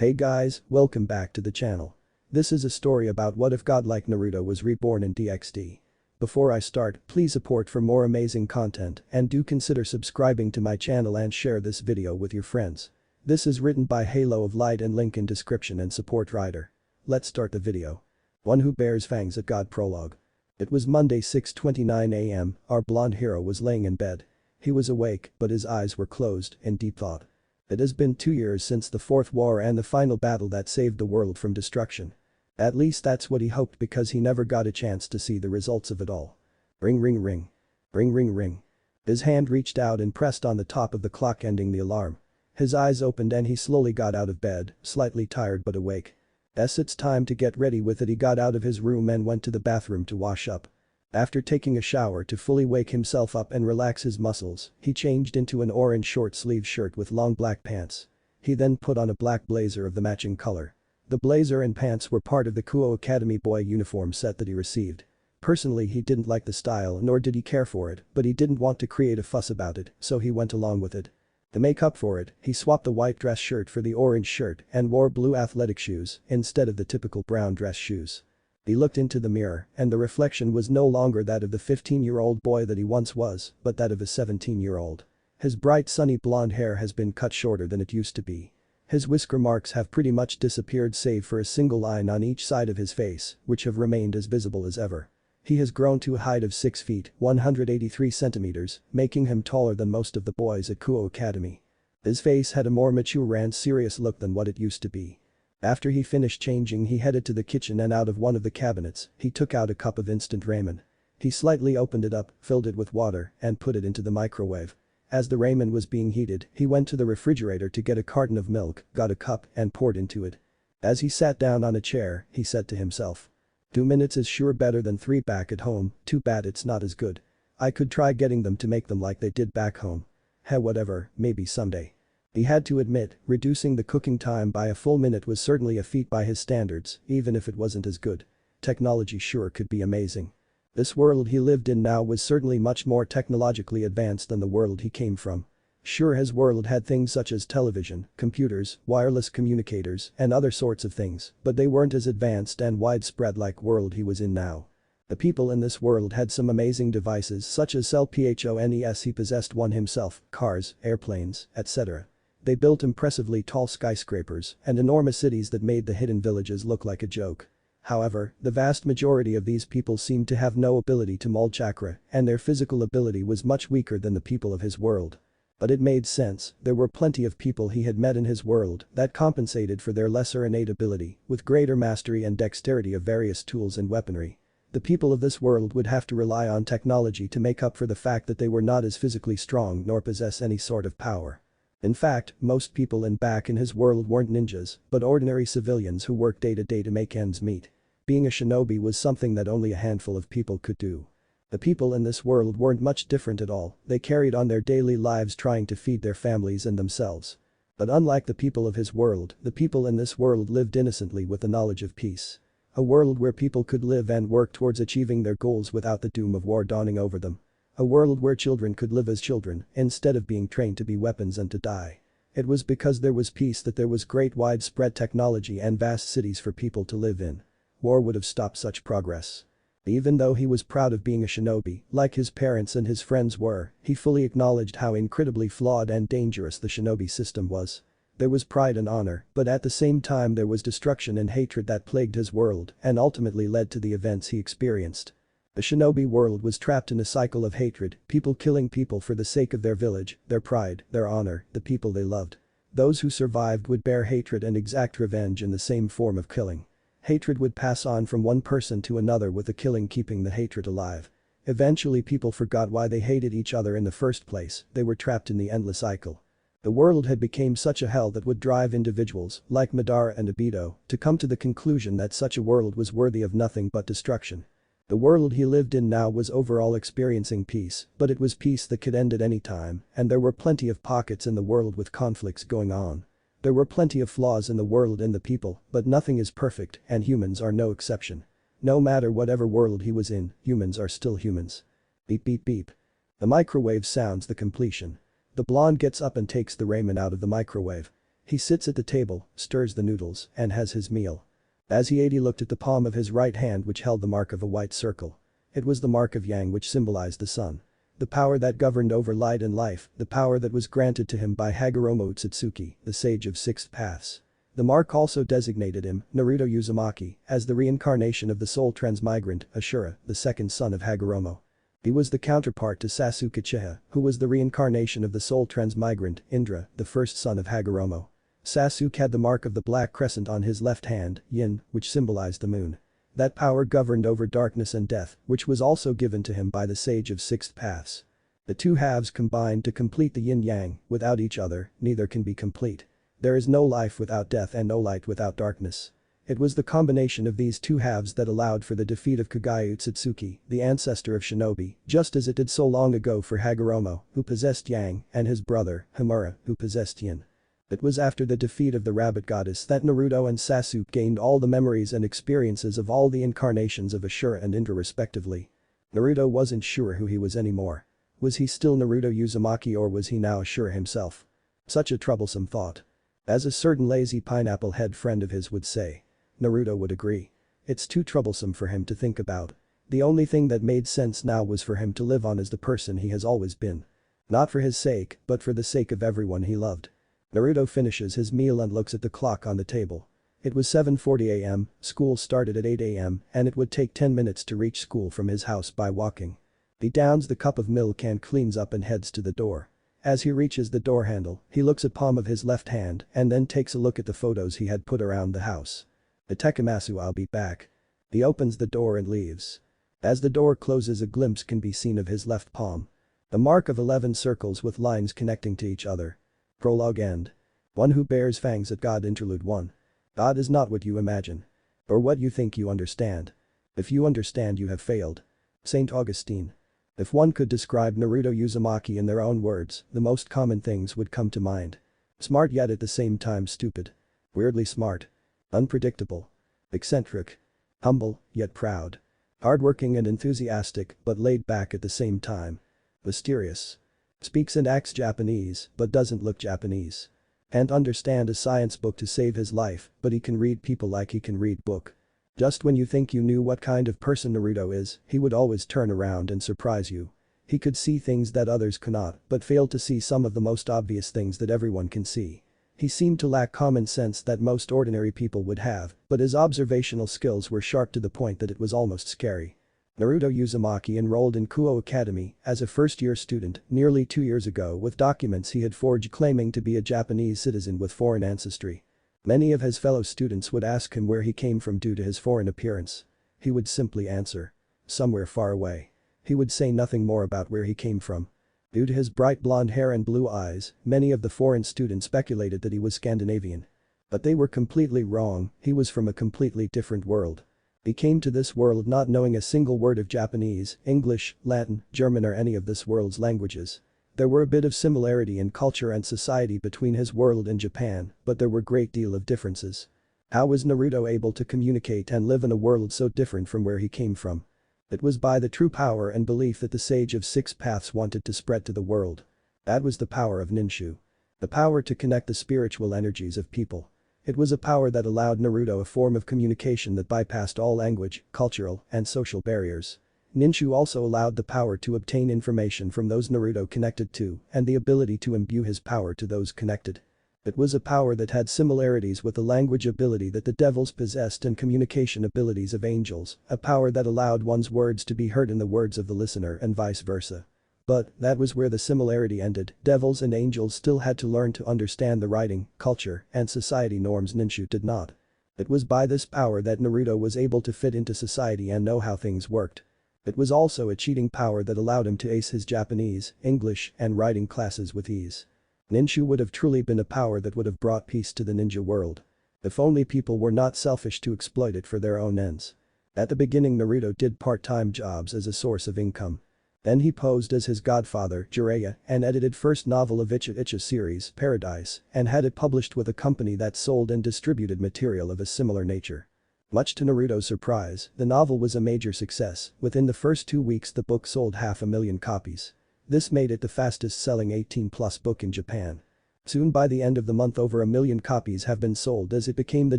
Hey guys, welcome back to the channel. This is a story about what if Godlike Naruto was reborn in DxD. Before I start, please support for more amazing content and do consider subscribing to my channel and share this video with your friends. This is written by Halo of Light and link in description and support writer. Let's start the video. One who bears fangs at God prologue. It was Monday 6:29 am, our blonde hero was laying in bed. He was awake, but his eyes were closed in deep thought. It has been 2 years since the Fourth War and the final battle that saved the world from destruction. At least that's what he hoped because he never got a chance to see the results of it all. Ring ring ring. Ring ring ring. His hand reached out and pressed on the top of the clock ending the alarm. His eyes opened and he slowly got out of bed, slightly tired but awake. It's time to get ready with it. He got out of his room and went to the bathroom to wash up. After taking a shower to fully wake himself up and relax his muscles, he changed into an orange short-sleeve shirt with long black pants. He then put on a black blazer of the matching color. The blazer and pants were part of the Kuo Academy boy uniform set that he received. Personally, he didn't like the style nor did he care for it, but he didn't want to create a fuss about it, so he went along with it. To make up for it, he swapped the white dress shirt for the orange shirt and wore blue athletic shoes instead of the typical brown dress shoes. He looked into the mirror and the reflection was no longer that of the 15-year-old boy that he once was, but that of a 17-year-old. His bright sunny blonde hair has been cut shorter than it used to be. His whisker marks have pretty much disappeared save for a single line on each side of his face, which have remained as visible as ever. He has grown to a height of 6 feet, 183 centimeters, making him taller than most of the boys at Kuo Academy. His face had a more mature and serious look than what it used to be. After he finished changing, he headed to the kitchen and out of one of the cabinets, he took out a cup of instant ramen. He slightly opened it up, filled it with water, and put it into the microwave. As the ramen was being heated, he went to the refrigerator to get a carton of milk, got a cup, and poured into it. As he sat down on a chair, he said to himself. 2 minutes is sure better than 3 back at home, too bad it's not as good. I could try getting them to make them like they did back home. Heh, whatever, maybe someday. He had to admit, reducing the cooking time by a full minute was certainly a feat by his standards, even if it wasn't as good. Technology sure could be amazing. This world he lived in now was certainly much more technologically advanced than the world he came from. Sure, his world had things such as television, computers, wireless communicators, and other sorts of things, but they weren't as advanced and widespread like world he was in now. The people in this world had some amazing devices such as cell phone, he possessed one himself, cars, airplanes, etc. They built impressively tall skyscrapers and enormous cities that made the hidden villages look like a joke. However, the vast majority of these people seemed to have no ability to mold chakra and their physical ability was much weaker than the people of his world. But it made sense, there were plenty of people he had met in his world that compensated for their lesser innate ability with greater mastery and dexterity of various tools and weaponry. The people of this world would have to rely on technology to make up for the fact that they were not as physically strong nor possess any sort of power. In fact, most people back in his world weren't ninjas, but ordinary civilians who worked day to day to make ends meet. Being a shinobi was something that only a handful of people could do. The people in this world weren't much different at all, they carried on their daily lives trying to feed their families and themselves. But unlike the people of his world, the people in this world lived innocently with the knowledge of peace. A world where people could live and work towards achieving their goals without the doom of war dawning over them. A world where children could live as children instead of being trained to be weapons and to die. It was because there was peace that there was great widespread technology and vast cities for people to live in. War would have stopped such progress. Even though he was proud of being a shinobi, like his parents and his friends were, he fully acknowledged how incredibly flawed and dangerous the shinobi system was. There was pride and honor, but at the same time there was destruction and hatred that plagued his world and ultimately led to the events he experienced. The shinobi world was trapped in a cycle of hatred, people killing people for the sake of their village, their pride, their honor, the people they loved. Those who survived would bear hatred and exact revenge in the same form of killing. Hatred would pass on from one person to another with the killing keeping the hatred alive. Eventually people forgot why they hated each other in the first place, they were trapped in the endless cycle. The world had become such a hell that would drive individuals, like Madara and Obito, to come to the conclusion that such a world was worthy of nothing but destruction. The world he lived in now was overall experiencing peace, but it was peace that could end at any time, and there were plenty of pockets in the world with conflicts going on. There were plenty of flaws in the world and the people, but nothing is perfect and humans are no exception. No matter whatever world he was in, humans are still humans. Beep beep beep. The microwave sounds the completion. The blonde gets up and takes the ramen out of the microwave. He sits at the table, stirs the noodles, and has his meal. As he ate he looked at the palm of his right hand which held the mark of a white circle. It was the mark of Yang which symbolized the sun. The power that governed over light and life, the power that was granted to him by Hagoromo Utsutsuki, the sage of six paths. The mark also designated him, Naruto Uzumaki, as the reincarnation of the soul transmigrant, Ashura, the second son of Hagoromo. He was the counterpart to Sasuke Uchiha, who was the reincarnation of the soul transmigrant, Indra, the first son of Hagoromo. Sasuke had the mark of the black crescent on his left hand, Yin, which symbolized the moon. That power governed over darkness and death, which was also given to him by the sage of six paths. The two halves combined to complete the yin-yang, without each other, neither can be complete. There is no life without death and no light without darkness. It was the combination of these two halves that allowed for the defeat of Kage Utsutsuki, the ancestor of shinobi, just as it did so long ago for Hagoromo, who possessed yang, and his brother, Homura, who possessed yin. It was after the defeat of the rabbit goddess that Naruto and Sasuke gained all the memories and experiences of all the incarnations of Ashura and Indra respectively. Naruto wasn't sure who he was anymore. Was he still Naruto Uzumaki or was he now Ashura himself? Such a troublesome thought. As a certain lazy pineapple head friend of his would say. Naruto would agree. It's too troublesome for him to think about. The only thing that made sense now was for him to live on as the person he has always been. Not for his sake, but for the sake of everyone he loved. Naruto finishes his meal and looks at the clock on the table. It was 7:40 am, school started at 8 am, and it would take 10 minutes to reach school from his house by walking. He downs the cup of milk and cleans up and heads to the door. As he reaches the door handle, he looks at palm of his left hand and then takes a look at the photos he had put around the house. Itekamasu, I'll be back. He opens the door and leaves. As the door closes a glimpse can be seen of his left palm. The mark of 11 circles with lines connecting to each other. Prologue end. One who bears fangs at God. Interlude 1. God is not what you imagine. Or what you think you understand. If you understand you have failed. Saint Augustine. If one could describe Naruto Uzumaki in their own words, the most common things would come to mind. Smart yet at the same time stupid. Weirdly smart. Unpredictable. Eccentric. Humble, yet proud. Hardworking and enthusiastic, but laid back at the same time. Mysterious. Speaks and acts Japanese, but doesn't look Japanese. Can't understand a science book to save his life, but he can read people like he can read book. Just when you think you knew what kind of person Naruto is, he would always turn around and surprise you. He could see things that others could not, but failed to see some of the most obvious things that everyone can see. He seemed to lack common sense that most ordinary people would have, but his observational skills were sharp to the point that it was almost scary. Naruto Uzumaki enrolled in Kuo Academy as a first-year student nearly 2 years ago with documents he had forged claiming to be a Japanese citizen with foreign ancestry. Many of his fellow students would ask him where he came from due to his foreign appearance. He would simply answer. Somewhere far away. He would say nothing more about where he came from. Due to his bright blonde hair and blue eyes, many of the foreign students speculated that he was Scandinavian. But they were completely wrong, he was from a completely different world. He came to this world not knowing a single word of Japanese, English, Latin, German or any of this world's languages. There were a bit of similarity in culture and society between his world and Japan, but there were a great deal of differences. How was Naruto able to communicate and live in a world so different from where he came from? It was by the true power and belief that the sage of six paths wanted to spread to the world. That was the power of Ninshu. The power to connect the spiritual energies of people. It was a power that allowed Naruto a form of communication that bypassed all language, cultural, and social barriers. Ninshu also allowed the power to obtain information from those Naruto connected to and the ability to imbue his power to those connected. It was a power that had similarities with the language ability that the devils possessed and communication abilities of angels, a power that allowed one's words to be heard in the words of the listener and vice versa. But that was where the similarity ended. Devils and angels still had to learn to understand the writing, culture, and society norms Ninshu did not. It was by this power that Naruto was able to fit into society and know how things worked. It was also a cheating power that allowed him to ace his Japanese, English, and writing classes with ease. Ninshu would have truly been a power that would have brought peace to the ninja world. If only people were not selfish to exploit it for their own ends. At the beginning Naruto did part-time jobs as a source of income. Then he posed as his godfather, Jiraiya, and edited first novel of Icha series, Paradise, and had it published with a company that sold and distributed material of a similar nature. Much to Naruto's surprise, the novel was a major success. Within the first 2 weeks the book sold 500,000 copies. This made it the fastest-selling 18-plus book in Japan. Soon by the end of the month over 1 million copies have been sold as it became the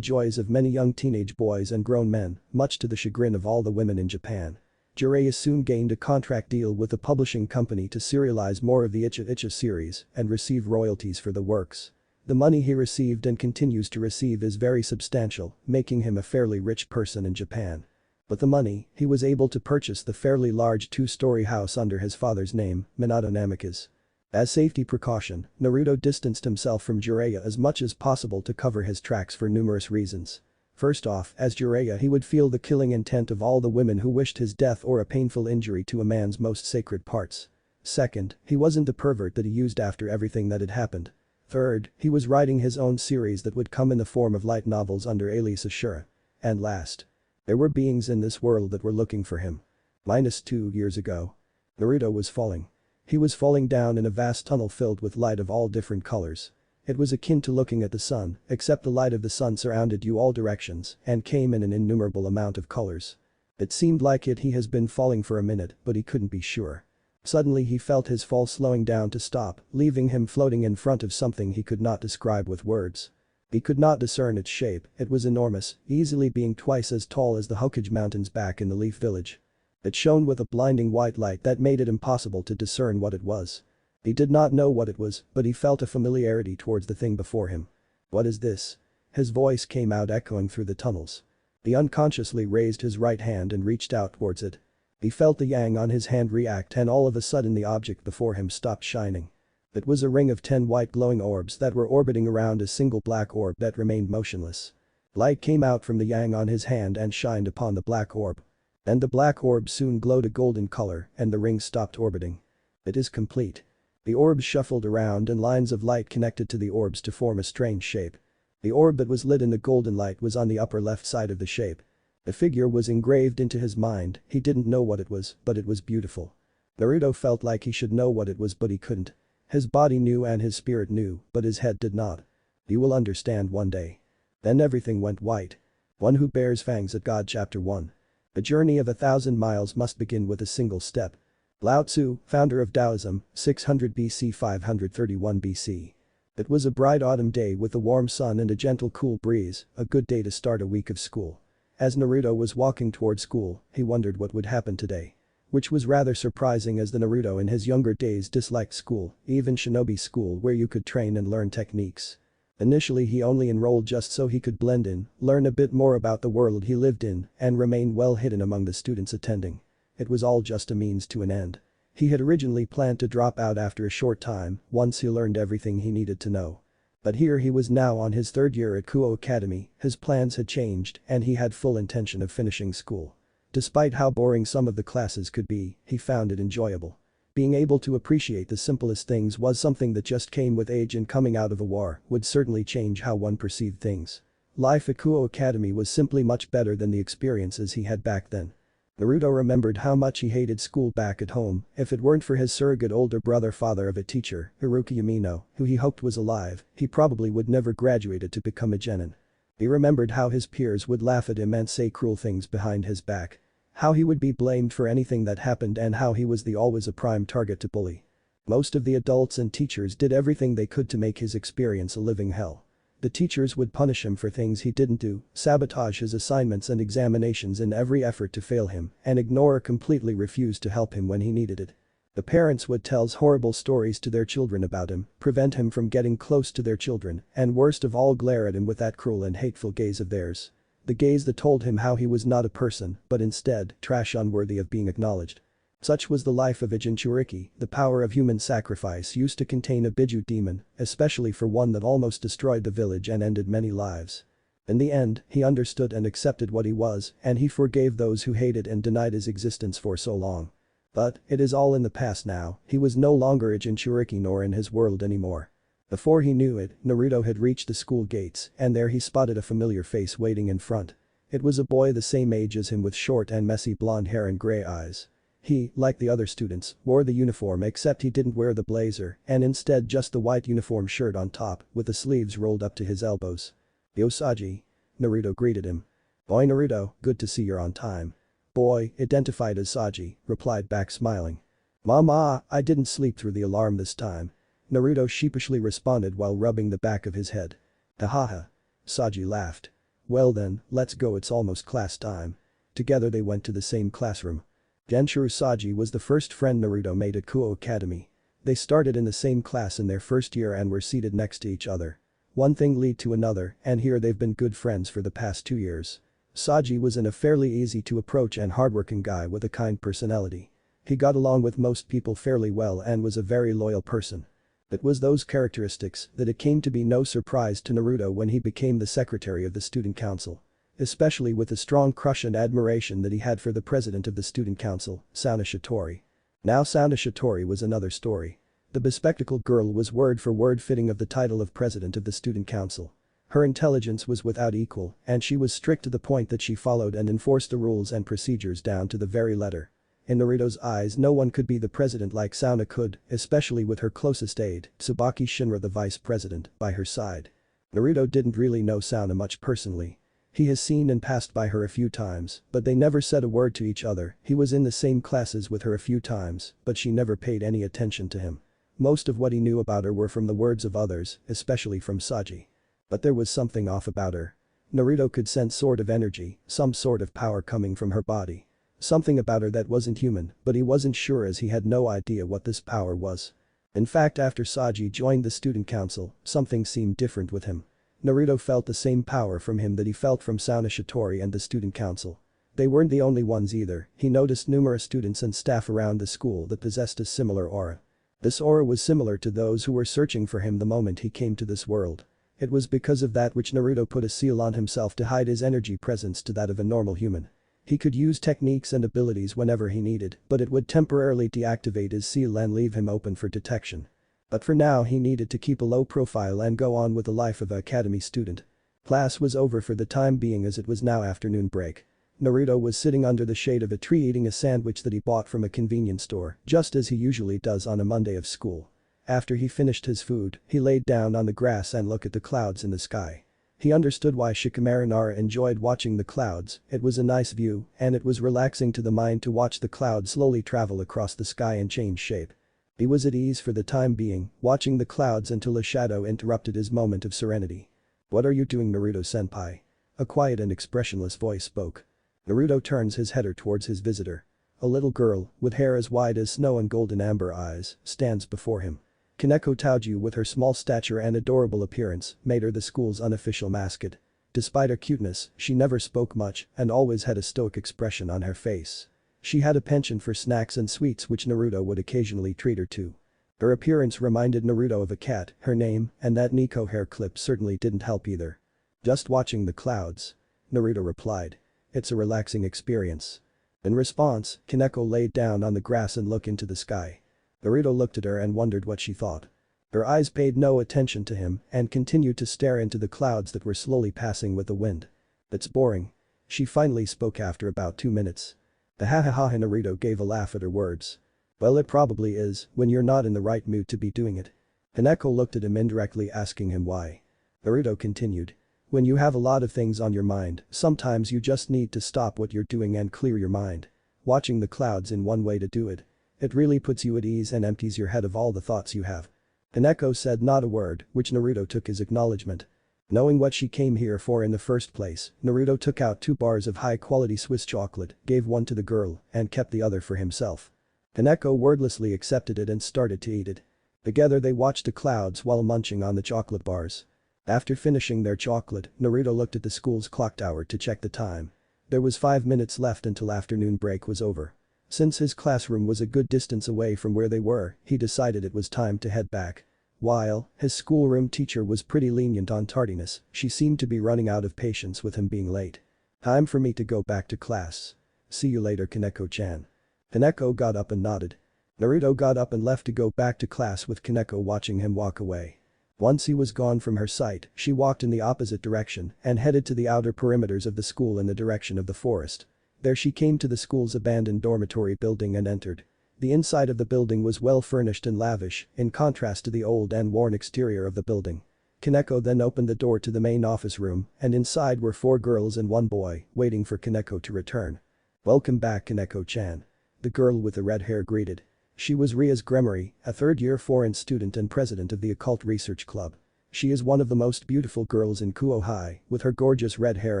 joys of many young teenage boys and grown men, much to the chagrin of all the women in Japan. Jiraiya soon gained a contract deal with a publishing company to serialize more of the Icha Icha series and receive royalties for the works. The money he received and continues to receive is very substantial, making him a fairly rich person in Japan. With the money, he was able to purchase the fairly large 2-story house under his father's name, Minato Namikaze. As safety precaution, Naruto distanced himself from Jiraiya as much as possible to cover his tracks for numerous reasons. First off, as Jiraiya he would feel the killing intent of all the women who wished his death or a painful injury to a man's most sacred parts. Second, he wasn't the pervert that he used after everything that had happened. Third, he was writing his own series that would come in the form of light novels under alias Ashura. And last, there were beings in this world that were looking for him. -2 years ago. Naruto was falling. He was falling down in a vast tunnel filled with light of all different colors. It was akin to looking at the sun, except the light of the sun surrounded you all directions and came in an innumerable amount of colors. It seemed like he has been falling for a minute, but he couldn't be sure. Suddenly he felt his fall slowing down to stop, leaving him floating in front of something he could not describe with words. He could not discern its shape, it was enormous, easily being twice as tall as the Hokage Mountains back in the Leaf Village. It shone with a blinding white light that made it impossible to discern what it was. He did not know what it was, but he felt a familiarity towards the thing before him. "What is this?" His voice came out echoing through the tunnels. He unconsciously raised his right hand and reached out towards it. He felt the yang on his hand react and all of a sudden the object before him stopped shining. It was a ring of 10 white glowing orbs that were orbiting around a single black orb that remained motionless. Light came out from the yang on his hand and shined upon the black orb. And the black orb soon glowed a golden color and the ring stopped orbiting. "It is complete." The orbs shuffled around and lines of light connected to the orbs to form a strange shape. The orb that was lit in the golden light was on the upper left side of the shape. The figure was engraved into his mind, he didn't know what it was, but it was beautiful. Naruto felt like he should know what it was but he couldn't. His body knew and his spirit knew, but his head did not. "You will understand one day." Then everything went white. One who bears fangs at God Chapter 1. A journey of 1,000 miles must begin with a single step. Lao Tzu, founder of Taoism, 600 BC 531 BC. It was a bright autumn day with a warm sun and a gentle cool breeze, a good day to start a week of school. As Naruto was walking toward school, he wondered what would happen today. Which was rather surprising as the Naruto in his younger days disliked school, even shinobi school where you could train and learn techniques. Initially he only enrolled just so he could blend in, learn a bit more about the world he lived in, and remain well hidden among the students attending. It was all just a means to an end. He had originally planned to drop out after a short time, once he learned everything he needed to know. But here he was now on his 3rd year at Kuo Academy, his plans had changed and he had full intention of finishing school. Despite how boring some of the classes could be, he found it enjoyable. Being able to appreciate the simplest things was something that just came with age and coming out of a war would certainly change how one perceived things. Life at Kuo Academy was simply much better than the experiences he had back then. Naruto remembered how much he hated school back at home, if it weren't for his surrogate older brother father of a teacher, Haruki Yamino, who he hoped was alive, he probably would never graduated to become a genin. He remembered how his peers would laugh at him and say cruel things behind his back. How he would be blamed for anything that happened and how he was always a prime target to bully. Most of the adults and teachers did everything they could to make his experience a living hell. The teachers would punish him for things he didn't do, sabotage his assignments and examinations in every effort to fail him, and ignore or completely refuse to help him when he needed it. The parents would tell horrible stories to their children about him, prevent him from getting close to their children, and worst of all glare at him with that cruel and hateful gaze of theirs. The gaze that told him how he was not a person, but instead, trash unworthy of being acknowledged. Such was the life of a Jinchuriki, the power of human sacrifice used to contain a Biju demon, especially for one that almost destroyed the village and ended many lives. In the end, he understood and accepted what he was, and he forgave those who hated and denied his existence for so long. But, it is all in the past now, he was no longer a Jinchuriki nor in his world anymore. Before he knew it, Naruto had reached the school gates, and there he spotted a familiar face waiting in front. It was a boy the same age as him with short and messy blonde hair and gray eyes. He, like the other students, wore the uniform except he didn't wear the blazer and instead just the white uniform shirt on top with the sleeves rolled up to his elbows. "Yosaji," Naruto greeted him. "Boy Naruto, good to see you're on time." Boy, identified as Saji, replied back smiling. "Mama, I didn't sleep through the alarm this time." Naruto sheepishly responded while rubbing the back of his head. Hahaha. Saji laughed. Well then, let's go, it's almost class time. Together they went to the same classroom. Genshiro Saji was the first friend Naruto made at Kuo Academy. They started in the same class in their first year and were seated next to each other. One thing led to another, and here they've been good friends for the past 2 years. Saji was a fairly easy to approach and hardworking guy with a kind personality. He got along with most people fairly well and was a very loyal person. It was those characteristics that it came to be no surprise to Naruto when he became the secretary of the student council. Especially with the strong crush and admiration that he had for the president of the student council, Sauna Shitori. Now Sauna Shitori was another story. The bespectacled girl was word for word fitting of the title of president of the student council. Her intelligence was without equal, and she was strict to the point that she followed and enforced the rules and procedures down to the very letter. In Naruto's eyes, no one could be the president like Sauna could, especially with her closest aide, Tsubaki Shinra, the vice president, by her side. Naruto didn't really know Sauna much personally. He has seen and passed by her a few times, but they never said a word to each other. He was in the same classes with her a few times, but she never paid any attention to him. Most of what he knew about her were from the words of others, especially from Saji. But there was something off about her. Naruto could sense sort of energy, some sort of power coming from her body. Something about her that wasn't human, but he wasn't sure as he had no idea what this power was. In fact, after Saji joined the student council, something seemed different with him. Naruto felt the same power from him that he felt from Sauna Shitori and the student council. They weren't the only ones either. He noticed numerous students and staff around the school that possessed a similar aura. This aura was similar to those who were searching for him the moment he came to this world. It was because of that which Naruto put a seal on himself to hide his energy presence to that of a normal human. He could use techniques and abilities whenever he needed, but it would temporarily deactivate his seal and leave him open for detection. But for now he needed to keep a low profile and go on with the life of an academy student. Class was over for the time being as it was now afternoon break. Naruto was sitting under the shade of a tree eating a sandwich that he bought from a convenience store, just as he usually does on a Monday of school. After he finished his food, he laid down on the grass and looked at the clouds in the sky. He understood why Shikamaru Nara enjoyed watching the clouds. It was a nice view, and it was relaxing to the mind to watch the clouds slowly travel across the sky and change shape. He was at ease for the time being, watching the clouds until a shadow interrupted his moment of serenity. "What are you doing, Naruto-senpai?" A quiet and expressionless voice spoke. Naruto turns his head towards his visitor. A little girl, with hair as white as snow and golden amber eyes, stands before him. Kaneko Taoju, with her small stature and adorable appearance, made her the school's unofficial mascot. Despite her cuteness, she never spoke much and always had a stoic expression on her face. She had a penchant for snacks and sweets which Naruto would occasionally treat her to. Her appearance reminded Naruto of a cat, her name, and that Nico hair clip certainly didn't help either. "Just watching the clouds," Naruto replied. "It's a relaxing experience." In response, Kaneko laid down on the grass and looked into the sky. Naruto looked at her and wondered what she thought. Her eyes paid no attention to him and continued to stare into the clouds that were slowly passing with the wind. "It's boring." She finally spoke after about 2 minutes. Ha, Naruto gave a laugh at her words. "Well, it probably is when you're not in the right mood to be doing it." Kaneko looked at him indirectly, asking him why. Naruto continued. "When you have a lot of things on your mind, sometimes you just need to stop what you're doing and clear your mind. Watching the clouds is one way to do it. It really puts you at ease and empties your head of all the thoughts you have." Kaneko said not a word, which Naruto took as acknowledgement. Knowing what she came here for in the first place, Naruto took out 2 bars of high-quality Swiss chocolate, gave one to the girl, and kept the other for himself. Kaneko wordlessly accepted it and started to eat it. Together they watched the clouds while munching on the chocolate bars. After finishing their chocolate, Naruto looked at the school's clock tower to check the time. There was 5 minutes left until afternoon break was over. Since his classroom was a good distance away from where they were, he decided it was time to head back. While his schoolroom teacher was pretty lenient on tardiness, she seemed to be running out of patience with him being late. "Time for me to go back to class. See you later, Kaneko-chan." Kaneko got up and nodded. Naruto got up and left to go back to class with Kaneko watching him walk away. Once he was gone from her sight, she walked in the opposite direction and headed to the outer perimeters of the school in the direction of the forest. There she came to the school's abandoned dormitory building and entered. The inside of the building was well furnished and lavish, in contrast to the old and worn exterior of the building. Kaneko then opened the door to the main office room, and inside were 4 girls and 1 boy, waiting for Kaneko to return. "Welcome back, Kaneko-chan." The girl with the red hair greeted. She was Ria's Gremory, a third-year foreign student and president of the Occult Research Club. She is one of the most beautiful girls in Kuo High, with her gorgeous red hair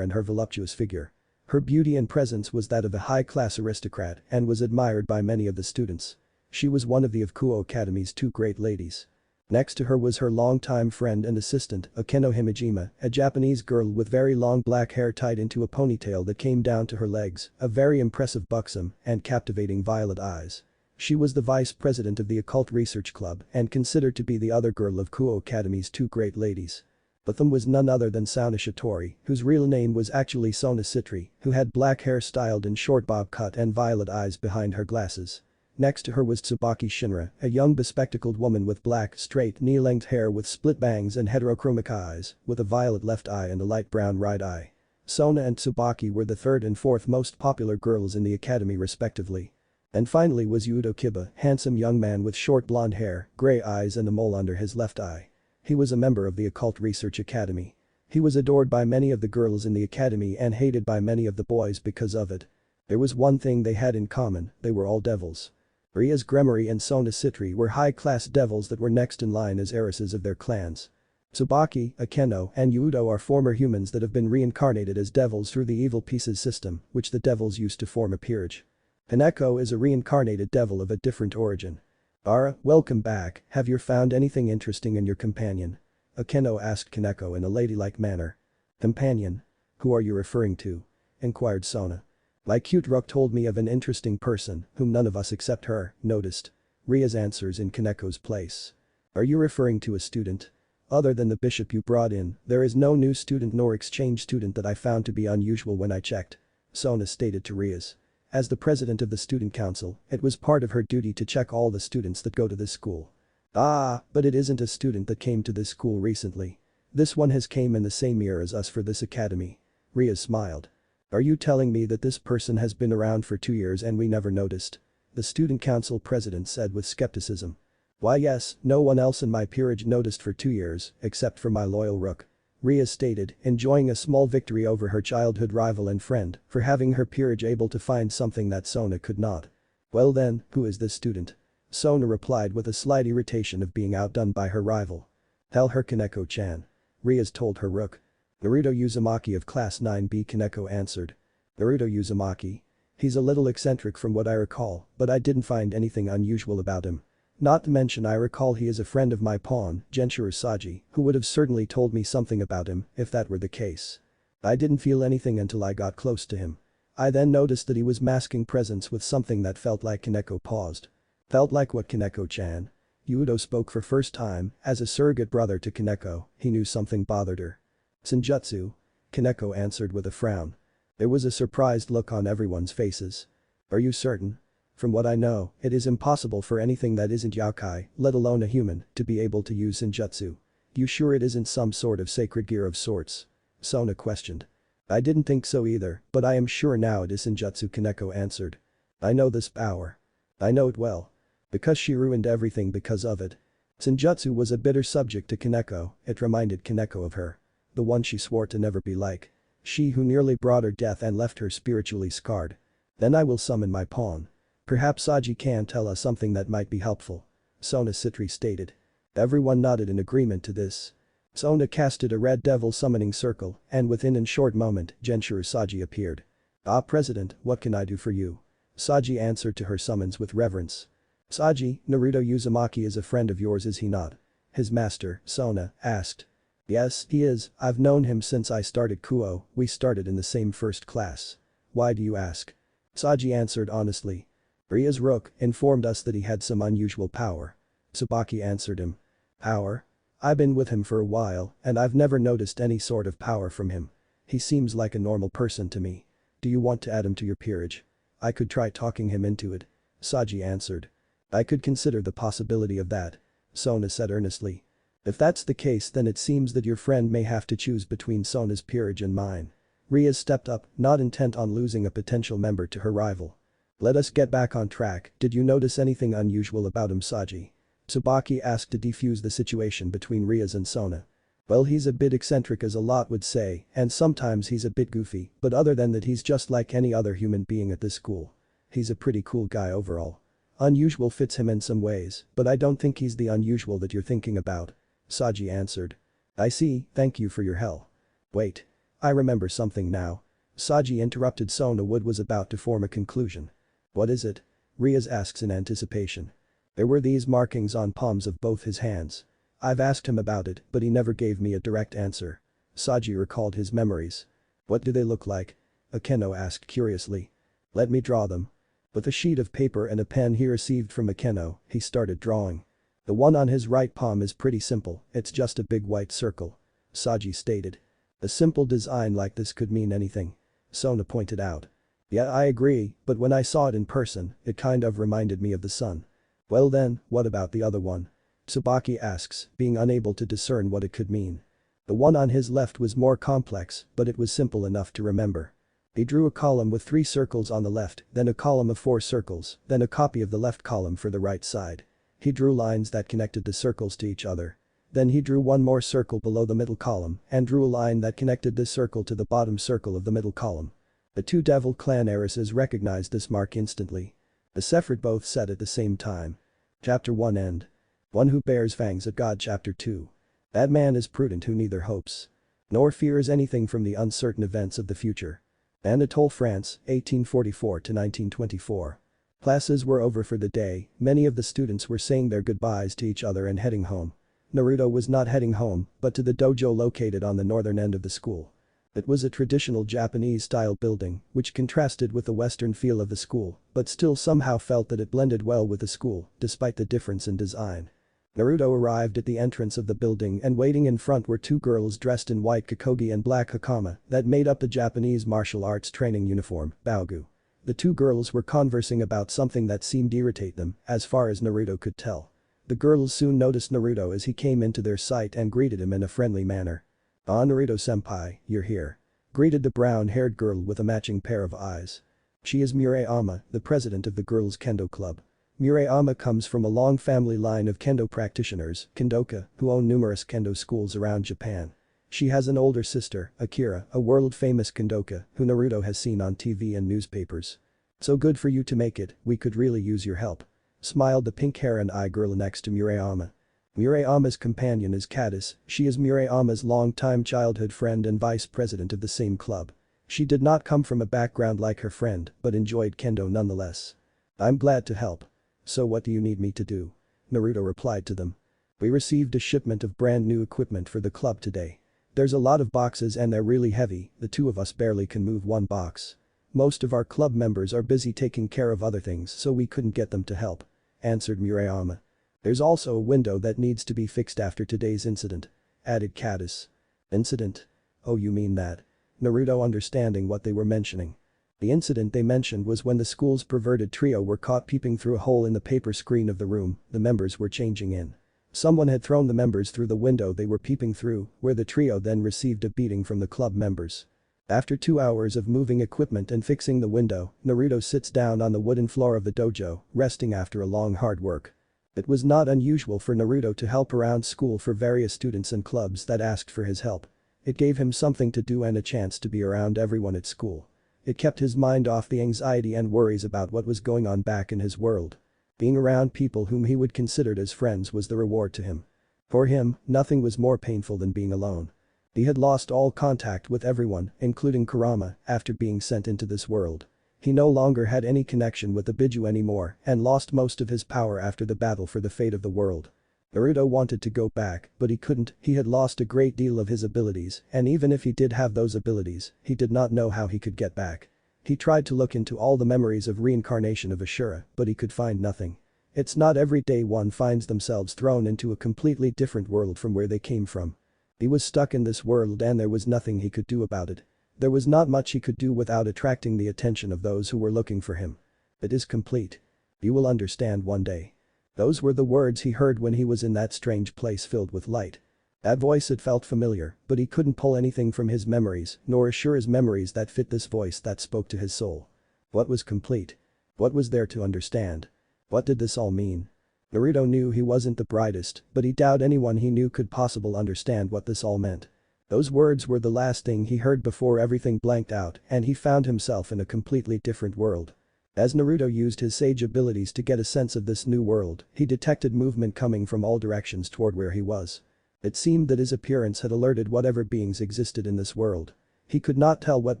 and her voluptuous figure. Her beauty and presence was that of a high-class aristocrat and was admired by many of the students. She was one of the of Kuo Academy's two great ladies. Next to her was her longtime friend and assistant, Akeno Himejima, a Japanese girl with very long black hair tied into a ponytail that came down to her legs, a very impressive buxom and captivating violet eyes. She was the vice president of the Occult Research Club and considered to be the other girl of Kuo Academy's two great ladies. But them was none other than Sauna Shitori, whose real name was actually Sona Citri, who had black hair styled in short bob cut and violet eyes behind her glasses. Next to her was Tsubaki Shinra, a young bespectacled woman with black, straight, knee-length hair with split bangs and heterochromic eyes, with a violet left eye and a light brown right eye. Sona and Tsubaki were the third and fourth most popular girls in the academy respectively. And finally was Yudo Kiba, handsome young man with short blonde hair, gray eyes and a mole under his left eye. He was a member of the Occult Research Academy. He was adored by many of the girls in the academy and hated by many of the boys because of it. There was one thing they had in common, they were all devils. Ria's Gremory and Sona Citri were high-class devils that were next in line as heiresses of their clans. Tsubaki, Akeno, and Yudo are former humans that have been reincarnated as devils through the evil pieces system, which the devils used to form a peerage. Kaneko is a reincarnated devil of a different origin. Ara, welcome back, have you found anything interesting in your companion? Akeno asked Kaneko in a ladylike manner. Companion? Who are you referring to? Inquired Sona. My cute rook told me of an interesting person, whom none of us except her, noticed. Ria's answers in Kaneko's place. Are you referring to a student? Other than the bishop you brought in, there is no new student nor exchange student that I found to be unusual when I checked. Sona stated to Ria's. As the president of the student council, it was part of her duty to check all the students that go to this school. Ah, but it isn't a student that came to this school recently. This one has came in the same year as us for this academy. Ria smiled. Are you telling me that this person has been around for 2 years and we never noticed? The student council president said with skepticism. Why yes, no one else in my peerage noticed for 2 years, except for my loyal rook. Ria stated, enjoying a small victory over her childhood rival and friend for having her peerage able to find something that Sona could not. Well then, who is this student? Sona replied with a slight irritation of being outdone by her rival. Tell her Kaneko-chan. Ria's told her rook. Naruto Uzumaki of Class 9B. Kaneko answered. Naruto Uzumaki? He's a little eccentric from what I recall, but I didn't find anything unusual about him. Not to mention I recall he is a friend of my pawn, Genshiro Saji, who would have certainly told me something about him if that were the case. I didn't feel anything until I got close to him. I then noticed that he was masking presence with something that felt like Kaneko paused. Felt like what Kaneko-chan? Yudo spoke for first time, as a surrogate brother to Kaneko, he knew something bothered her. Senjutsu? Kaneko answered with a frown. There was a surprised look on everyone's faces. Are you certain? From what I know, it is impossible for anything that isn't yakai, let alone a human, to be able to use senjutsu. You sure it isn't some sort of sacred gear of sorts? Sona questioned. I didn't think so either, but I am sure now it is senjutsu, Kaneko answered. I know this power. I know it well. Because she ruined everything because of it. Senjutsu was a bitter subject to Kaneko, it reminded Kaneko of her. The one she swore to never be like. She who nearly brought her death and left her spiritually scarred. Then I will summon my pawn. Perhaps Saji can tell us something that might be helpful. Sona Citri stated. Everyone nodded in agreement to this. Sona casted a red devil summoning circle and within a short moment Genshiro Saji appeared. Ah President, what can I do for you? Saji answered to her summons with reverence. Saji, Naruto Uzumaki is a friend of yours is he not? His master, Sona, asked. Yes, he is, I've known him since I started Kuo, we started in the same first class. Why do you ask? Saji answered honestly. Ria's rook informed us that he had some unusual power. Tsubaki answered him. Power? I've been with him for a while and I've never noticed any sort of power from him. He seems like a normal person to me. Do you want to add him to your peerage? I could try talking him into it. Saji answered. I could consider the possibility of that. Sona said earnestly. If that's the case then it seems that your friend may have to choose between Sona's peerage and mine. Ria stepped up, not intent on losing a potential member to her rival. Let us get back on track, did you notice anything unusual about him Saji? Tsubaki asked to defuse the situation between Ria's and Sona. Well he's a bit eccentric as a lot would say, and sometimes he's a bit goofy, but other than that he's just like any other human being at this school. He's a pretty cool guy overall. Unusual fits him in some ways, but I don't think he's the unusual that you're thinking about. Saji answered. I see, thank you for your help. Wait. I remember something now. Saji interrupted Sona Wood was about to form a conclusion. What is it? Riaz asks in anticipation. There were these markings on palms of both his hands. I've asked him about it, but he never gave me a direct answer. Saji recalled his memories. What do they look like? Akeno asked curiously. Let me draw them. With a sheet of paper and a pen he received from Akeno, he started drawing. The one on his right palm is pretty simple, it's just a big white circle. Saji stated. A simple design like this could mean anything. Sona pointed out. Yeah, I agree, but when I saw it in person, it kind of reminded me of the sun. Well then, what about the other one? Tsubaki asks, being unable to discern what it could mean. The one on his left was more complex, but it was simple enough to remember. He drew a column with 3 circles on the left, then a column of 4 circles, then a copy of the left column for the right side. He drew lines that connected the circles to each other. Then he drew one more circle below the middle column and drew a line that connected this circle to the bottom circle of the middle column. The 2 Devil Clan heiresses recognized this mark instantly. The Sephirot both said at the same time. Chapter 1 end. One who bears fangs at God. Chapter 2. That man is prudent who neither hopes nor fears anything from the uncertain events of the future. Anatole, France, 1844 to 1924. Classes were over for the day, many of the students were saying their goodbyes to each other and heading home. Naruto was not heading home, but to the dojo located on the northern end of the school. It was a traditional Japanese-style building, which contrasted with the western feel of the school, but still somehow felt that it blended well with the school, despite the difference in design. Naruto arrived at the entrance of the building and waiting in front were 2 girls dressed in white kikogi and black hakama that made up the Japanese martial arts training uniform, Baogu. The 2 girls were conversing about something that seemed to irritate them, as far as Naruto could tell. The girls soon noticed Naruto as he came into their sight and greeted him in a friendly manner. Ah, Naruto-senpai, you're here. Greeted the brown-haired girl with a matching pair of eyes. She is Murayama, the president of the girls' kendo club. Murayama comes from a long family line of kendo practitioners, kendoka, who own numerous kendo schools around Japan. She has an older sister, Akira, a world-famous kendoka, who Naruto has seen on TV and newspapers. So good for you to make it, we could really use your help. Smiled the pink-hair and eye girl next to Murayama. Murayama's companion is Caddis, she is Murayama's long-time childhood friend and vice president of the same club. She did not come from a background like her friend, but enjoyed kendo nonetheless. I'm glad to help. So what do you need me to do? Naruto replied to them. We received a shipment of brand new equipment for the club today. There's a lot of boxes and they're really heavy, the 2 of us barely can move one box. Most of our club members are busy taking care of other things so we couldn't get them to help. Answered Murayama. There's also a window that needs to be fixed after today's incident. Added Caddis. Incident? Oh, you mean that? Naruto understanding what they were mentioning. The incident they mentioned was when the school's perverted trio were caught peeping through a hole in the paper screen of the room the members were changing in. Someone had thrown the members through the window they were peeping through, where the trio then received a beating from the club members. After 2 hours of moving equipment and fixing the window, Naruto sits down on the wooden floor of the dojo, resting after a long hard work. It was not unusual for Naruto to help around school for various students and clubs that asked for his help. It gave him something to do and a chance to be around everyone at school. It kept his mind off the anxiety and worries about what was going on back in his world. Being around people whom he would consider as friends was the reward to him. For him, nothing was more painful than being alone. He had lost all contact with everyone, including Kurama, after being sent into this world. He no longer had any connection with the Biju anymore and lost most of his power after the battle for the fate of the world. Naruto wanted to go back, but he couldn't, he had lost a great deal of his abilities, and even if he did have those abilities, he did not know how he could get back. He tried to look into all the memories of reincarnation of Ashura, but he could find nothing. It's not every day one finds themselves thrown into a completely different world from where they came from. He was stuck in this world and there was nothing he could do about it. There was not much he could do without attracting the attention of those who were looking for him. It is complete. You will understand one day. Those were the words he heard when he was in that strange place filled with light. That voice had felt familiar, but he couldn't pull anything from his memories, nor assure his memories that fit this voice that spoke to his soul. What was complete? What was there to understand? What did this all mean? Naruto knew he wasn't the brightest, but he doubted anyone he knew could possibly understand what this all meant. Those words were the last thing he heard before everything blanked out and he found himself in a completely different world. As Naruto used his sage abilities to get a sense of this new world, he detected movement coming from all directions toward where he was. It seemed that his appearance had alerted whatever beings existed in this world. He could not tell what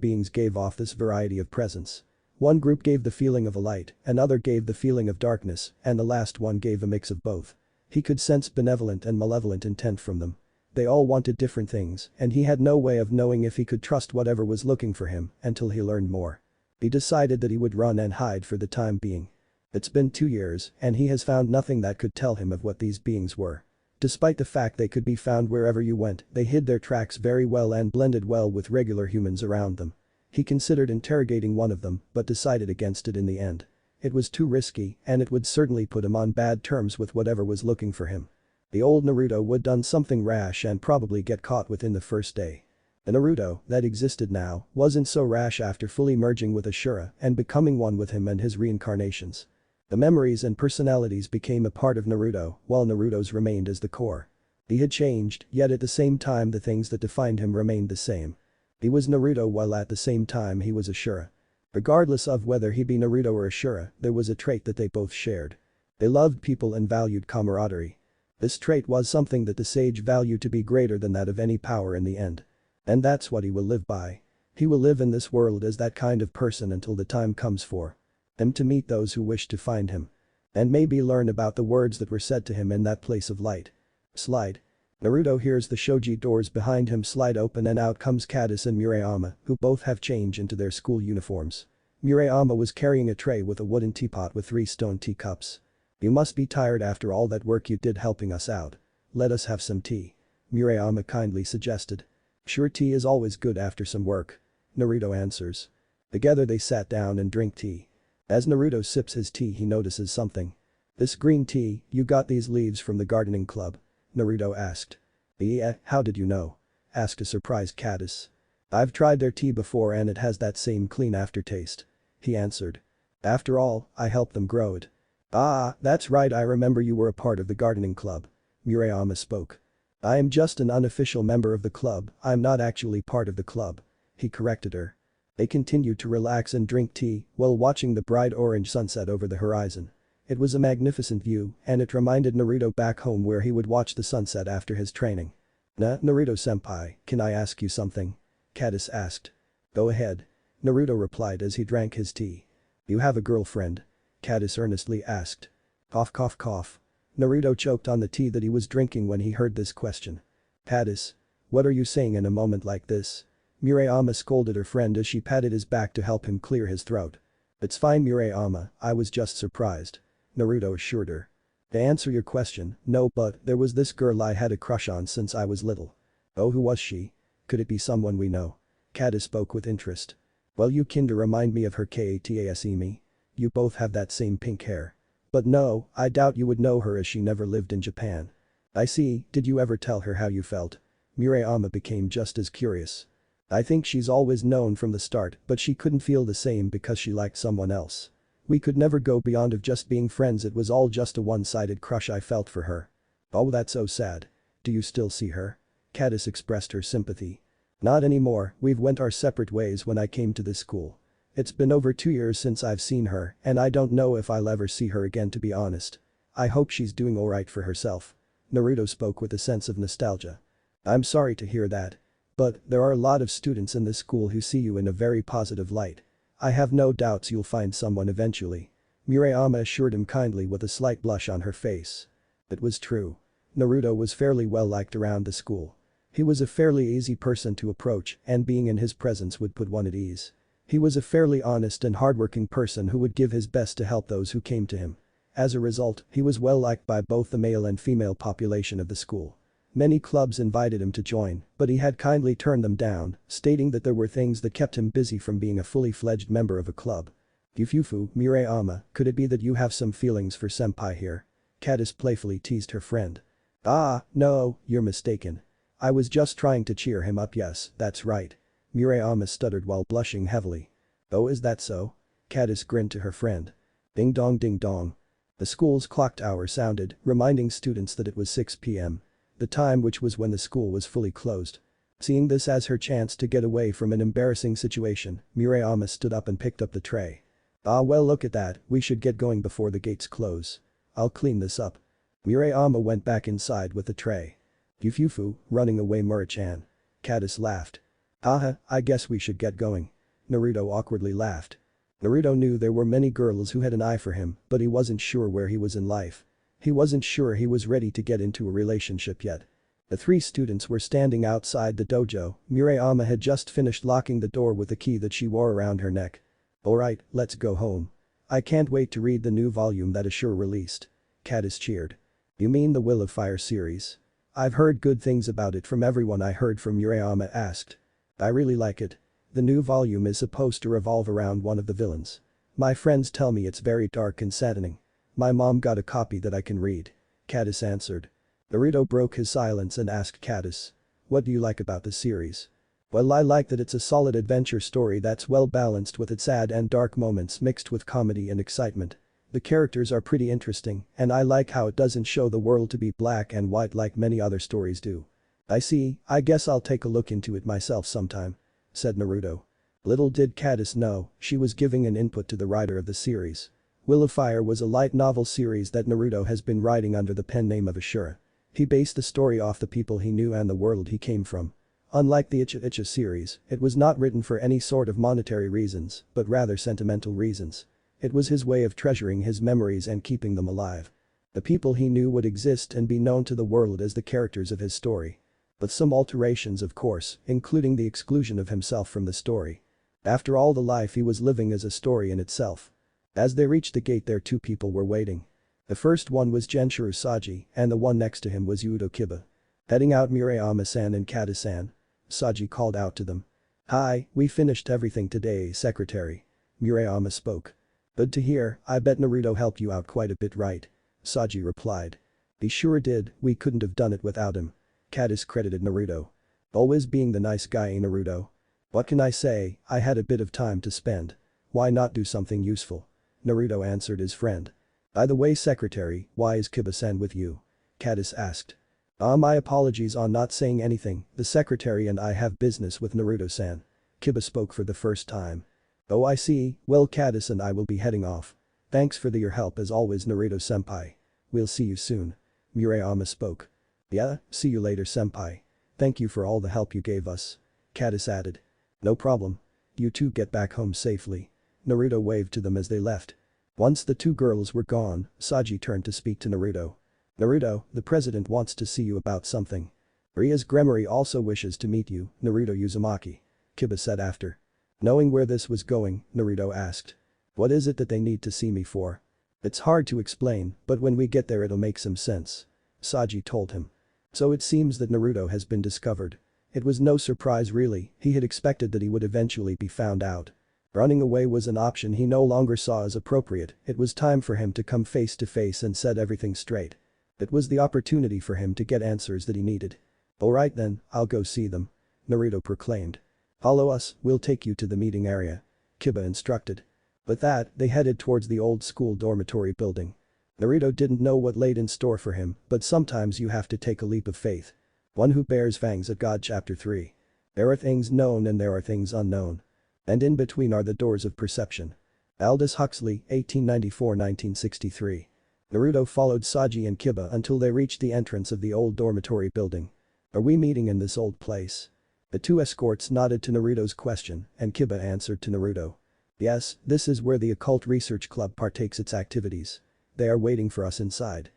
beings gave off this variety of presence. One group gave the feeling of a light, another gave the feeling of darkness, and the last one gave a mix of both. He could sense benevolent and malevolent intent from them. They all wanted different things, and he had no way of knowing if he could trust whatever was looking for him until he learned more. He decided that he would run and hide for the time being. It's been 2 years, and he has found nothing that could tell him of what these beings were. Despite the fact they could be found wherever you went, they hid their tracks very well and blended well with regular humans around them. He considered interrogating one of them, but decided against it in the end. It was too risky, and it would certainly put him on bad terms with whatever was looking for him. The old Naruto would done something rash and probably get caught within the first day. The Naruto that existed now wasn't so rash after fully merging with Ashura and becoming one with him and his reincarnations. The memories and personalities became a part of Naruto, while Naruto's remained as the core. He had changed, yet at the same time the things that defined him remained the same. He was Naruto while at the same time he was Ashura. Regardless of whether he be Naruto or Ashura, there was a trait that they both shared. They loved people and valued camaraderie. This trait was something that the sage valued to be greater than that of any power in the end. And that's what he will live by. He will live in this world as that kind of person until the time comes for him to meet those who wish to find him. And maybe learn about the words that were said to him in that place of light. Slide. Naruto hears the shoji doors behind him slide open and out comes Kadis and Murayama, who both have changed into their school uniforms. Murayama was carrying a tray with a wooden teapot with 3 stone teacups. "You must be tired after all that work you did helping us out. Let us have some tea," Murayama kindly suggested. "Sure, tea is always good after some work," Naruto answers. Together they sat down and drink tea. As Naruto sips his tea he notices something. "This green tea, you got these leaves from the gardening club?" Naruto asked. "Yeah, how did you know?" asked a surprised Kadis. "I've tried their tea before and it has that same clean aftertaste," he answered. "After all, I helped them grow it." "Ah, that's right, I remember you were a part of the gardening club," Murayama spoke. "I am just an unofficial member of the club, I'm not actually part of the club," he corrected her. They continued to relax and drink tea while watching the bright orange sunset over the horizon. It was a magnificent view and it reminded Naruto back home where he would watch the sunset after his training. Naruto-senpai, can I ask you something?" Kadis asked. "Go ahead," Naruto replied as he drank his tea. "You have a girlfriend?" Kadis earnestly asked. Cough cough cough. Naruto choked on the tea that he was drinking when he heard this question. "Kadis, what are you saying in a moment like this?" Murayama scolded her friend as she patted his back to help him clear his throat. "It's fine, Murayama, I was just surprised," Naruto assured her. "To answer your question, no, but there was this girl I had a crush on since I was little." "Oh, who was she? Could it be someone we know?" Kadis spoke with interest. "Well, you kinda remind me of her Katase. You both have that same pink hair. But no, I doubt you would know her as she never lived in Japan." "I see, did you ever tell her how you felt?" Murayama became just as curious. "I think she's always known from the start, but she couldn't feel the same because she liked someone else. We could never go beyond of just being friends, it was all just a one-sided crush I felt for her." "Oh, that's so sad. Do you still see her?" Kadis expressed her sympathy. "Not anymore, we've went our separate ways when I came to this school. It's been over 2 years since I've seen her and I don't know if I'll ever see her again, to be honest. I hope she's doing alright for herself." Naruto spoke with a sense of nostalgia. "I'm sorry to hear that. But there are a lot of students in this school who see you in a very positive light. I have no doubts you'll find someone eventually," Murayama assured him kindly with a slight blush on her face. It was true. Naruto was fairly well liked around the school. He was a fairly easy person to approach and being in his presence would put one at ease. He was a fairly honest and hardworking person who would give his best to help those who came to him. As a result, he was well liked by both the male and female population of the school. Many clubs invited him to join, but he had kindly turned them down, stating that there were things that kept him busy from being a fully fledged member of a club. "Yufufu, Murayama, could it be that you have some feelings for senpai here?" Kadis playfully teased her friend. "Ah, no, you're mistaken. I was just trying to cheer him up, yes, that's right," Murayama stuttered while blushing heavily. "Oh, is that so?" Kadis grinned to her friend. Ding dong ding dong. The school's clock tower sounded, reminding students that it was 6 p.m. The time which was when the school was fully closed. Seeing this as her chance to get away from an embarrassing situation, Murayama stood up and picked up the tray. Ah well look at that, we should get going before the gates close. I'll clean this up. Murayama went back inside with the tray. Yufufu, running away Mura-chan. Caddis laughed. Haha, I guess we should get going. Naruto awkwardly laughed. Naruto knew there were many girls who had an eye for him, but he wasn't sure where he was in life. He wasn't sure he was ready to get into a relationship yet. The three students were standing outside the dojo. Murayama had just finished locking the door with the key that she wore around her neck. Alright, let's go home. I can't wait to read the new volume that Ashura released. Caddis cheered. You mean the Will of Fire series? I've heard good things about it from everyone I heard from, Murayama asked. I really like it. The new volume is supposed to revolve around one of the villains. My friends tell me it's very dark and saddening. My mom got a copy that I can read. Caddis answered. Naruto broke his silence and asked Caddis. What do you like about the series? Well, I like that it's a solid adventure story that's well balanced with its sad and dark moments mixed with comedy and excitement. The characters are pretty interesting, and I like how it doesn't show the world to be black and white like many other stories do. I see, I guess I'll take a look into it myself sometime, said Naruto. Little did Caddis know, she was giving an input to the writer of the series. Will of Fire was a light novel series that Naruto has been writing under the pen name of Ashura. He based the story off the people he knew and the world he came from. Unlike the Icha Icha series, it was not written for any sort of monetary reasons, but rather sentimental reasons. It was his way of treasuring his memories and keeping them alive. The people he knew would exist and be known to the world as the characters of his story. With some alterations of course, including the exclusion of himself from the story. After all, the life he was living is a story in itself. As they reached the gate, there two people were waiting. The first one was Genshiro Saji and the one next to him was Yudo Kiba. Heading out Murayama-san and Kata-san. Saji called out to them. Hi, we finished everything today, secretary. Murayama spoke. Good to hear, I bet Naruto helped you out quite a bit, right? Saji replied. He sure did, we couldn't have done it without him. Caddis credited Naruto. Always being the nice guy, Naruto. What can I say, I had a bit of time to spend. Why not do something useful? Naruto answered his friend. By the way, secretary, why is Kiba-san with you? Caddis asked. My apologies on not saying anything, the secretary and I have business with Naruto-san. Kiba spoke for the first time. Oh I see, well Caddis and I will be heading off. Thanks for your help as always, Naruto-senpai. We'll see you soon. Murayama spoke. Yeah, see you later senpai. Thank you for all the help you gave us. Caddis added. No problem. You two get back home safely. Naruto waved to them as they left. Once the two girls were gone, Saji turned to speak to Naruto. Naruto, the president wants to see you about something. Ria's Gremory also wishes to meet you, Naruto Uzumaki. Kiba said after. Knowing where this was going, Naruto asked. What is it that they need to see me for? It's hard to explain, but when we get there it'll make some sense. Saji told him. So it seems that Naruto has been discovered. It was no surprise really, he had expected that he would eventually be found out. Running away was an option he no longer saw as appropriate, it was time for him to come face to face and set everything straight. It was the opportunity for him to get answers that he needed. Alright then, I'll go see them. Naruto proclaimed. Follow us, we'll take you to the meeting area. Kiba instructed. With that, they headed towards the old school dormitory building. Naruto didn't know what laid in store for him, but sometimes you have to take a leap of faith. One who bears fangs at God chapter 3. There are things known and there are things unknown. And in between are the doors of perception. Aldous Huxley, 1894-1963. Naruto followed Saji and Kiba until they reached the entrance of the old dormitory building. Are we meeting in this old place? The two escorts nodded to Naruto's question and Kiba answered to Naruto. Yes, this is where the Occult Research Club partakes its activities. They are waiting for us inside.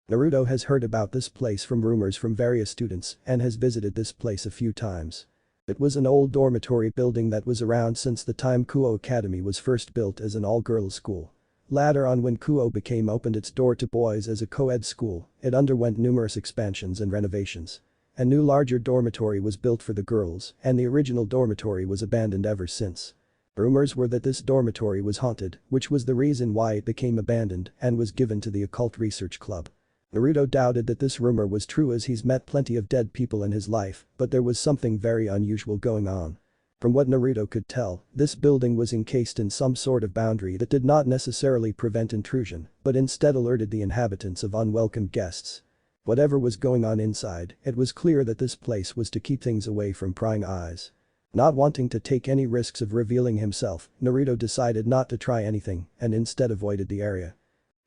Naruto has heard about this place from rumors from various students and has visited this place a few times. It was an old dormitory building that was around since the time Kuo Academy was first built as an all-girls school. Later on, when Kuo opened its door to boys as a co-ed school, it underwent numerous expansions and renovations. A new larger dormitory was built for the girls and the original dormitory was abandoned ever since. Rumors were that this dormitory was haunted, which was the reason why it became abandoned and was given to the Occult Research Club. Naruto doubted that this rumor was true as he's met plenty of dead people in his life, but there was something very unusual going on. From what Naruto could tell, this building was encased in some sort of boundary that did not necessarily prevent intrusion, but instead alerted the inhabitants of unwelcome guests. Whatever was going on inside, it was clear that this place was to keep things away from prying eyes. Not wanting to take any risks of revealing himself, Naruto decided not to try anything and instead avoided the area.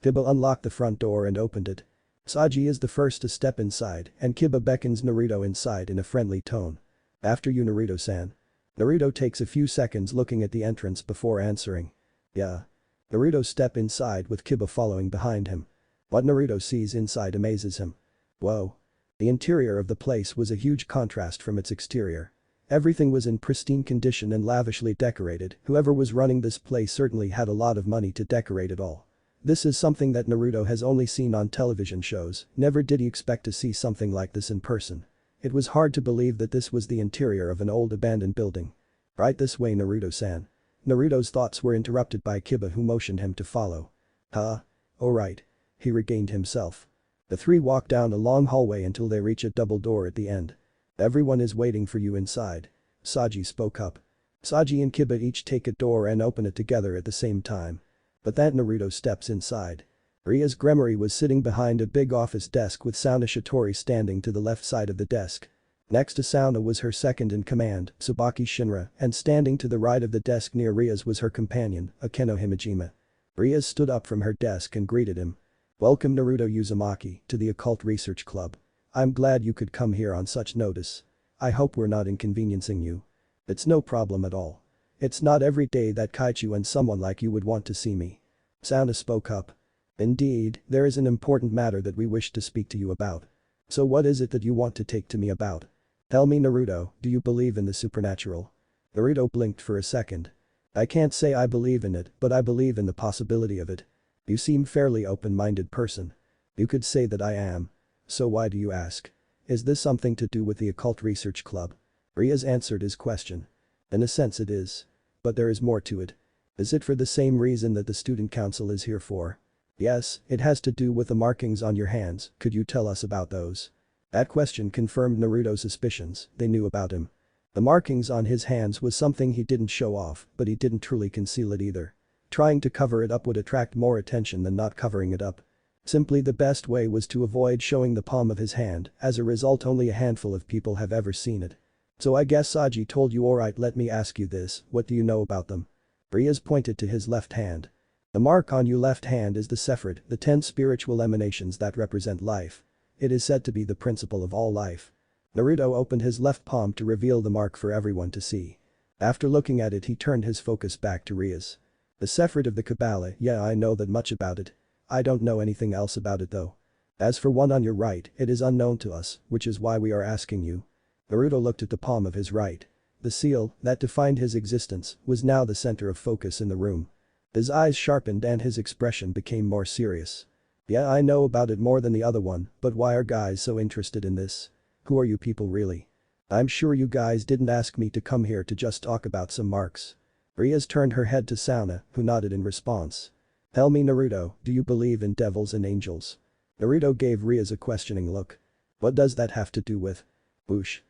Kiba unlocked the front door and opened it. Saji is the first to step inside and Kiba beckons Naruto inside in a friendly tone. "After you, Naruto-san." Naruto takes a few seconds looking at the entrance before answering. "Yeah." Naruto step inside with Kiba following behind him. What Naruto sees inside amazes him. Whoa. The interior of the place was a huge contrast from its exterior. Everything was in pristine condition and lavishly decorated. Whoever was running this place certainly had a lot of money to decorate it all. This is something that Naruto has only seen on television shows, never did he expect to see something like this in person. It was hard to believe that this was the interior of an old abandoned building. "Right this way, Naruto-san." Naruto's thoughts were interrupted by Kiba who motioned him to follow. "Huh? Alright." He regained himself. The three walk down a long hallway until they reach a double door at the end. "Everyone is waiting for you inside." Saji spoke up. Saji and Kiba each take a door and open it together at the same time. But then Naruto steps inside. Ria's Gremory was sitting behind a big office desk with Sauna Shitori standing to the left side of the desk. Next to Sauna was her second in command, Tsubaki Shinra, and standing to the right of the desk near Ria's was her companion, Akeno Himejima. Ria stood up from her desk and greeted him. "Welcome Naruto Uzumaki to the Occult Research Club. I'm glad you could come here on such notice. I hope we're not inconveniencing you." "It's no problem at all. It's not every day that Kaichu and someone like you would want to see me." Sauna spoke up. "Indeed, there is an important matter that we wish to speak to you about." "So what is it that you want to take to me about?" "Tell me Naruto, do you believe in the supernatural?" Naruto blinked for a second. "I can't say I believe in it, but I believe in the possibility of it." "You seem fairly open-minded person." "You could say that I am. So why do you ask? Is this something to do with the Occult Research Club?" Rias answered his question. "In a sense it is. But there is more to it." "Is it for the same reason that the student council is here for?" "Yes, it has to do with the markings on your hands, could you tell us about those?" That question confirmed Naruto's suspicions, they knew about him. The markings on his hands was something he didn't show off, but he didn't truly conceal it either. Trying to cover it up would attract more attention than not covering it up. Simply the best way was to avoid showing the palm of his hand, as a result only a handful of people have ever seen it. "So I guess Saji told you alright, let me ask you this, what do you know about them?" Rias pointed to his left hand. "The mark on your left hand is the Sephirot, the 10 spiritual emanations that represent life. It is said to be the principle of all life." Naruto opened his left palm to reveal the mark for everyone to see. After looking at it he turned his focus back to Rias. "The Sephirot of the Kabbalah, yeah I know that much about it. I don't know anything else about it though. As for one on your right, it is unknown to us, which is why we are asking you." Naruto looked at the palm of his right. The seal, that defined his existence, was now the center of focus in the room. His eyes sharpened and his expression became more serious. "Yeah I know about it more than the other one, but why are guys so interested in this? Who are you people really? I'm sure you guys didn't ask me to come here to just talk about some marks." Rias turned her head to Sauna, who nodded in response. "Tell me Naruto, do you believe in devils and angels?" Naruto gave Rias a questioning look. "What does that have to do with?" Whoosh.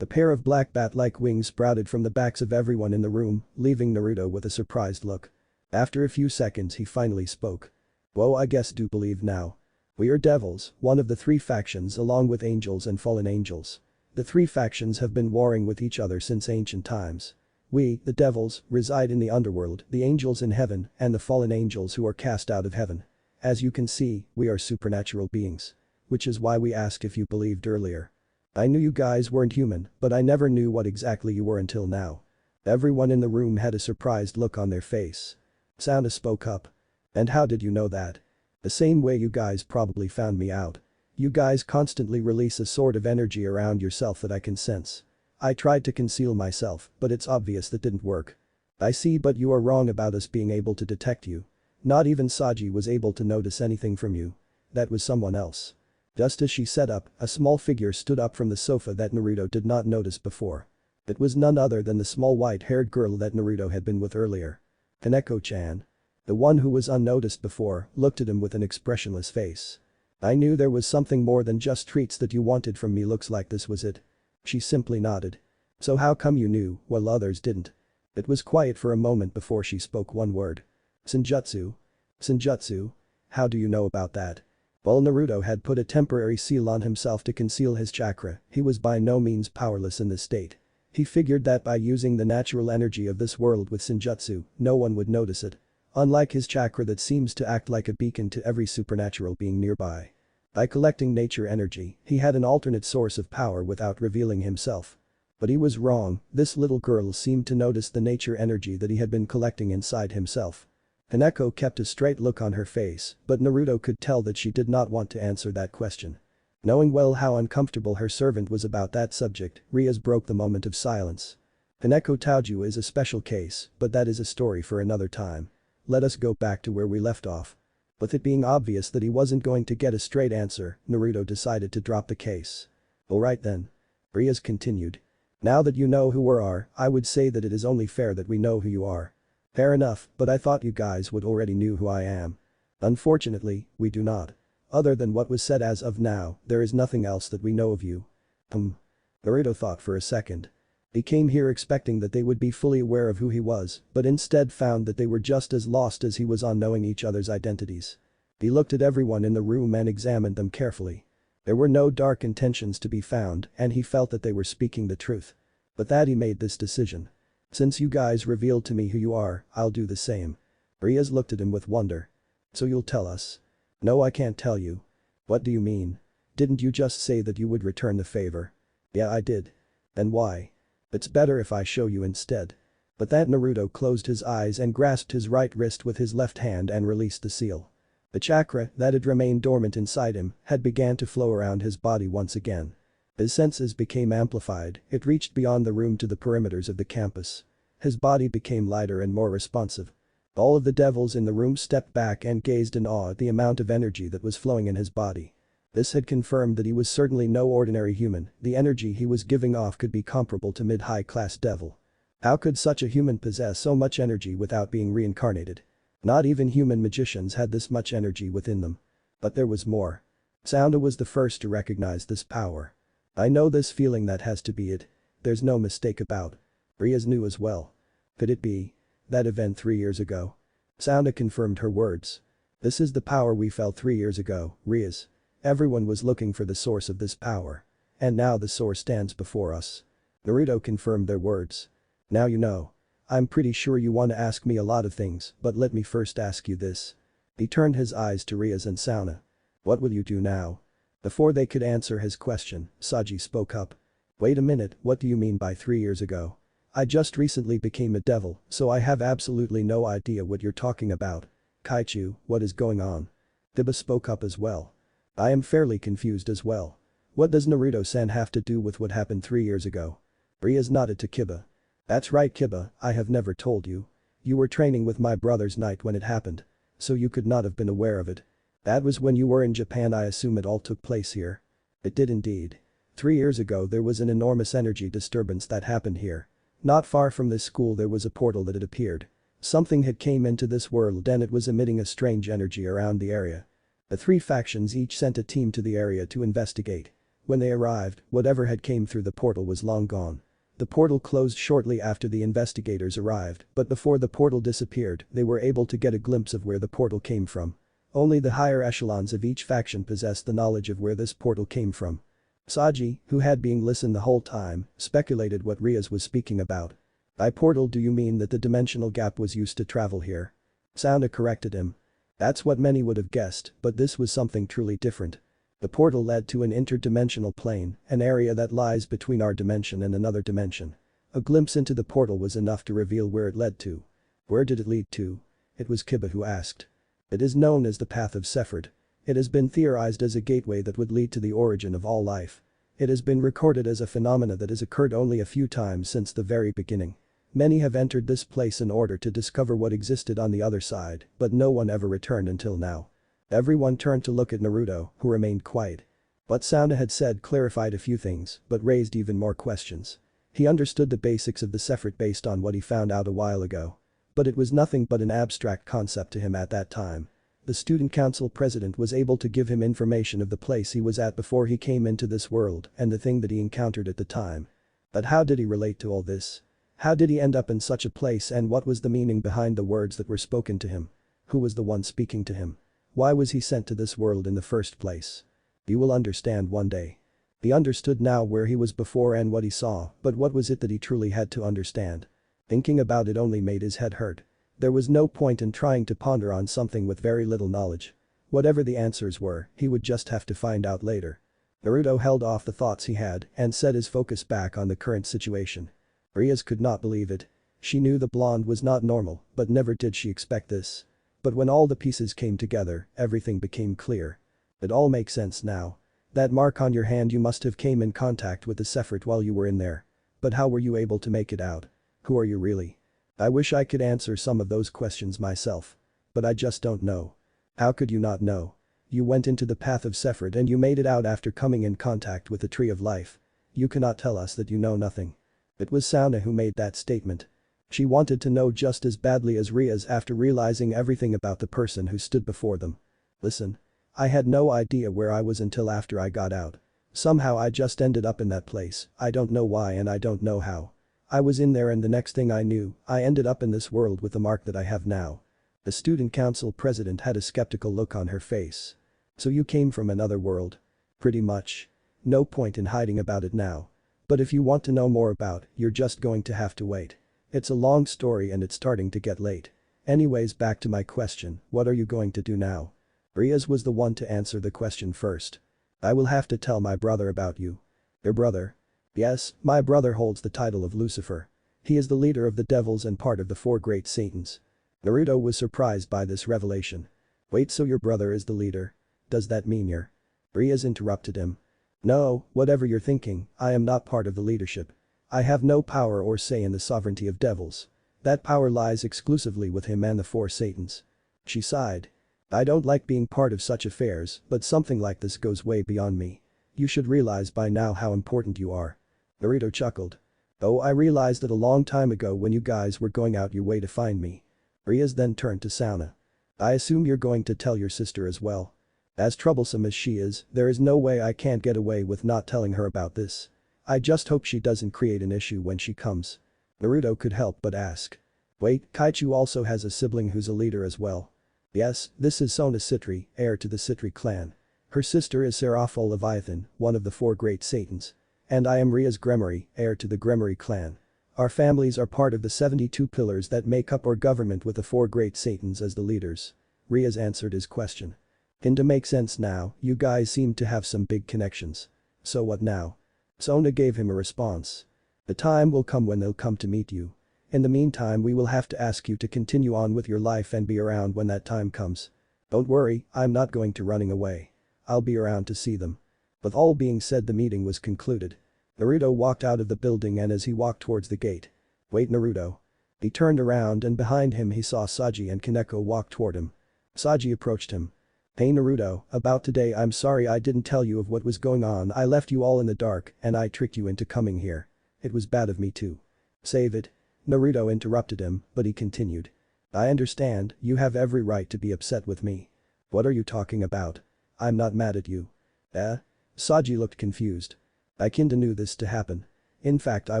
The pair of black bat-like wings sprouted from the backs of everyone in the room, leaving Naruto with a surprised look. After a few seconds he finally spoke. "Whoa, I guess do believe now. We are devils, one of the 3 factions along with angels and fallen angels. The 3 factions have been warring with each other since ancient times. We, the devils, reside in the underworld, the angels in heaven, and the fallen angels who are cast out of heaven. As you can see, we are supernatural beings. Which is why we asked if you believed earlier. I knew you guys weren't human, but I never knew what exactly you were until now." Everyone in the room had a surprised look on their face. Sauna spoke up. "And how did you know that?" "The same way you guys probably found me out. You guys constantly release a sort of energy around yourself that I can sense. I tried to conceal myself, but it's obvious that didn't work." "I see, but you are wrong about us being able to detect you. Not even Saji was able to notice anything from you. That was someone else." Just as she sat up, a small figure stood up from the sofa that Naruto did not notice before. It was none other than the small white-haired girl that Naruto had been with earlier. Kaneko-chan. The one who was unnoticed before looked at him with an expressionless face. "I knew there was something more than just treats that you wanted from me, looks like this was it." She simply nodded. "So how come you knew, while others didn't?" It was quiet for a moment before she spoke one word. "Senjutsu." "Senjutsu? How do you know about that?" While Naruto had put a temporary seal on himself to conceal his chakra, he was by no means powerless in this state. He figured that by using the natural energy of this world with Senjutsu, no one would notice it. Unlike his chakra that seems to act like a beacon to every supernatural being nearby. By collecting nature energy, he had an alternate source of power without revealing himself. But he was wrong, this little girl seemed to notice the nature energy that he had been collecting inside himself. Haneko kept a straight look on her face, but Naruto could tell that she did not want to answer that question. Knowing well how uncomfortable her servant was about that subject, Rias broke the moment of silence. Haneko Taoju is a special case, but that is a story for another time. Let us go back to where we left off. With it being obvious that he wasn't going to get a straight answer, Naruto decided to drop the case. Alright then. Rias continued. Now that you know who we are, I would say that it is only fair that we know who you are. Fair enough, but I thought you guys would already knew who I am. Unfortunately, we do not. Other than what was said as of now, there is nothing else that we know of you. Naruto thought for a second. He came here expecting that they would be fully aware of who he was, but instead found that they were just as lost as he was on knowing each other's identities. He looked at everyone in the room and examined them carefully. There were no dark intentions to be found, and he felt that they were speaking the truth. But that he made this decision. Since you guys revealed to me who you are, I'll do the same. Rias looked at him with wonder. So you'll tell us? No, I can't tell you. What do you mean? Didn't you just say that you would return the favor? Yeah, I did. Then why? It's better if I show you instead. But that Naruto closed his eyes and grasped his right wrist with his left hand and released the seal. The chakra that had remained dormant inside him had began to flow around his body once again. His senses became amplified, it reached beyond the room to the perimeters of the campus. His body became lighter and more responsive. All of the devils in the room stepped back and gazed in awe at the amount of energy that was flowing in his body. This had confirmed that he was certainly no ordinary human, the energy he was giving off could be comparable to mid-high class devil. How could such a human possess so much energy without being reincarnated? Not even human magicians had this much energy within them. But there was more. Sounda was the first to recognize this power. I know this feeling, that has to be it. There's no mistake about. Rias knew as well. Could it be? That event 3 years ago? Sounda confirmed her words. This is the power we felt 3 years ago, Rias. Everyone was looking for the source of this power. And now the source stands before us. Naruto confirmed their words. Now you know. I'm pretty sure you want to ask me a lot of things, but let me first ask you this. He turned his eyes to Rias and Sauna. What will you do now? Before they could answer his question, Saji spoke up. Wait a minute, what do you mean by 3 years ago? I just recently became a devil, so I have absolutely no idea what you're talking about. Kaichu, what is going on? Kiba spoke up as well. I am fairly confused as well. What does Naruto-san have to do with what happened 3 years ago? Rias nodded to Kiba. That's right, Kiba, I have never told you. You were training with my brother's knight when it happened. So you could not have been aware of it. That was when you were in Japan. I assume it all took place here. It did indeed. 3 years ago there was an enormous energy disturbance that happened here. Not far from this school there was a portal that had appeared. Something had came into this world and it was emitting a strange energy around the area. The 3 factions each sent a team to the area to investigate. When they arrived, whatever had came through the portal was long gone. The portal closed shortly after the investigators arrived, but before the portal disappeared, they were able to get a glimpse of where the portal came from. Only the higher echelons of each faction possessed the knowledge of where this portal came from. Saji, who had been listening the whole time, speculated what Rias was speaking about. By portal, do you mean that the dimensional gap was used to travel here? Sounda corrected him. That's what many would have guessed, but this was something truly different. The portal led to an interdimensional plane, an area that lies between our dimension and another dimension. A glimpse into the portal was enough to reveal where it led to. Where did it lead to? It was Kiba who asked. It is known as the Path of Sephard. It has been theorized as a gateway that would lead to the origin of all life. It has been recorded as a phenomena that has occurred only a few times since the very beginning. Many have entered this place in order to discover what existed on the other side, but no one ever returned until now. Everyone turned to look at Naruto, who remained quiet. What Sounda had said clarified a few things, but raised even more questions. He understood the basics of the Sephard based on what he found out a while ago. But it was nothing but an abstract concept to him at that time. The student council president was able to give him information of the place he was at before he came into this world and the thing that he encountered at the time. But how did he relate to all this? How did he end up in such a place, and what was the meaning behind the words that were spoken to him? Who was the one speaking to him? Why was he sent to this world in the first place? You will understand one day. He understood now where he was before and what he saw, but what was it that he truly had to understand? Thinking about it only made his head hurt. There was no point in trying to ponder on something with very little knowledge. Whatever the answers were, he would just have to find out later. Naruto held off the thoughts he had and set his focus back on the current situation. Rias could not believe it. She knew the blonde was not normal, but never did she expect this. But when all the pieces came together, everything became clear. It all makes sense now. That mark on your hand, you must have came in contact with the Sephret while you were in there. But how were you able to make it out? Who are you really? I wish I could answer some of those questions myself. But I just don't know. How could you not know? You went into the path of Sephret and you made it out after coming in contact with the Tree of Life. You cannot tell us that you know nothing. It was Sauna who made that statement. She wanted to know just as badly as Rias after realizing everything about the person who stood before them. Listen. I had no idea where I was until after I got out. Somehow I just ended up in that place, I don't know why and I don't know how. I was in there and the next thing I knew, I ended up in this world with the mark that I have now. The student council president had a skeptical look on her face. So you came from another world? Pretty much. No point in hiding about it now. But if you want to know more about, you're just going to have to wait. It's a long story and it's starting to get late. Anyways, back to my question, what are you going to do now? Rias was the one to answer the question first. I will have to tell my brother about you. Your brother? Yes, my brother holds the title of Lucifer. He is the leader of the devils and part of the four great Satans. Naruto was surprised by this revelation. Wait, so your brother is the leader? Does that mean you're? Rias interrupted him. No, whatever you're thinking, I am not part of the leadership. I have no power or say in the sovereignty of devils. That power lies exclusively with him and the four Satans. She sighed. I don't like being part of such affairs, but something like this goes way beyond me. You should realize by now how important you are. Naruto chuckled. Oh, I realized it a long time ago when you guys were going out your way to find me. Rias then turned to Sauna. I assume you're going to tell your sister as well. As troublesome as she is, there is no way I can't get away with not telling her about this. I just hope she doesn't create an issue when she comes. Naruto could help but ask. Wait, Kaichu also has a sibling who's a leader as well. Yes, this is Sona Citri, heir to the Citri clan. Her sister is Seraphol Leviathan, one of the four great Satans. And I am Rias Gremory, heir to the Gremory clan. Our families are part of the 72 pillars that make up our government with the four great Satans as the leaders. Rias answered his question. To make sense now, you guys seem to have some big connections. So what now? Sona gave him a response. The time will come when they'll come to meet you. In the meantime, we will have to ask you to continue on with your life and be around when that time comes. Don't worry, I'm not going to running away. I'll be around to see them. With all being said, the meeting was concluded. Naruto walked out of the building and as he walked towards the gate. Wait, Naruto. He turned around and behind him he saw Saji and Kaneko walk toward him. Saji approached him. Hey Naruto, about today, I'm sorry I didn't tell you of what was going on. I left you all in the dark and I tricked you into coming here. It was bad of me too. Save it. Naruto interrupted him, but he continued. I understand, you have every right to be upset with me. What are you talking about? I'm not mad at you. Saji looked confused. I kinda knew this to happen. In fact, I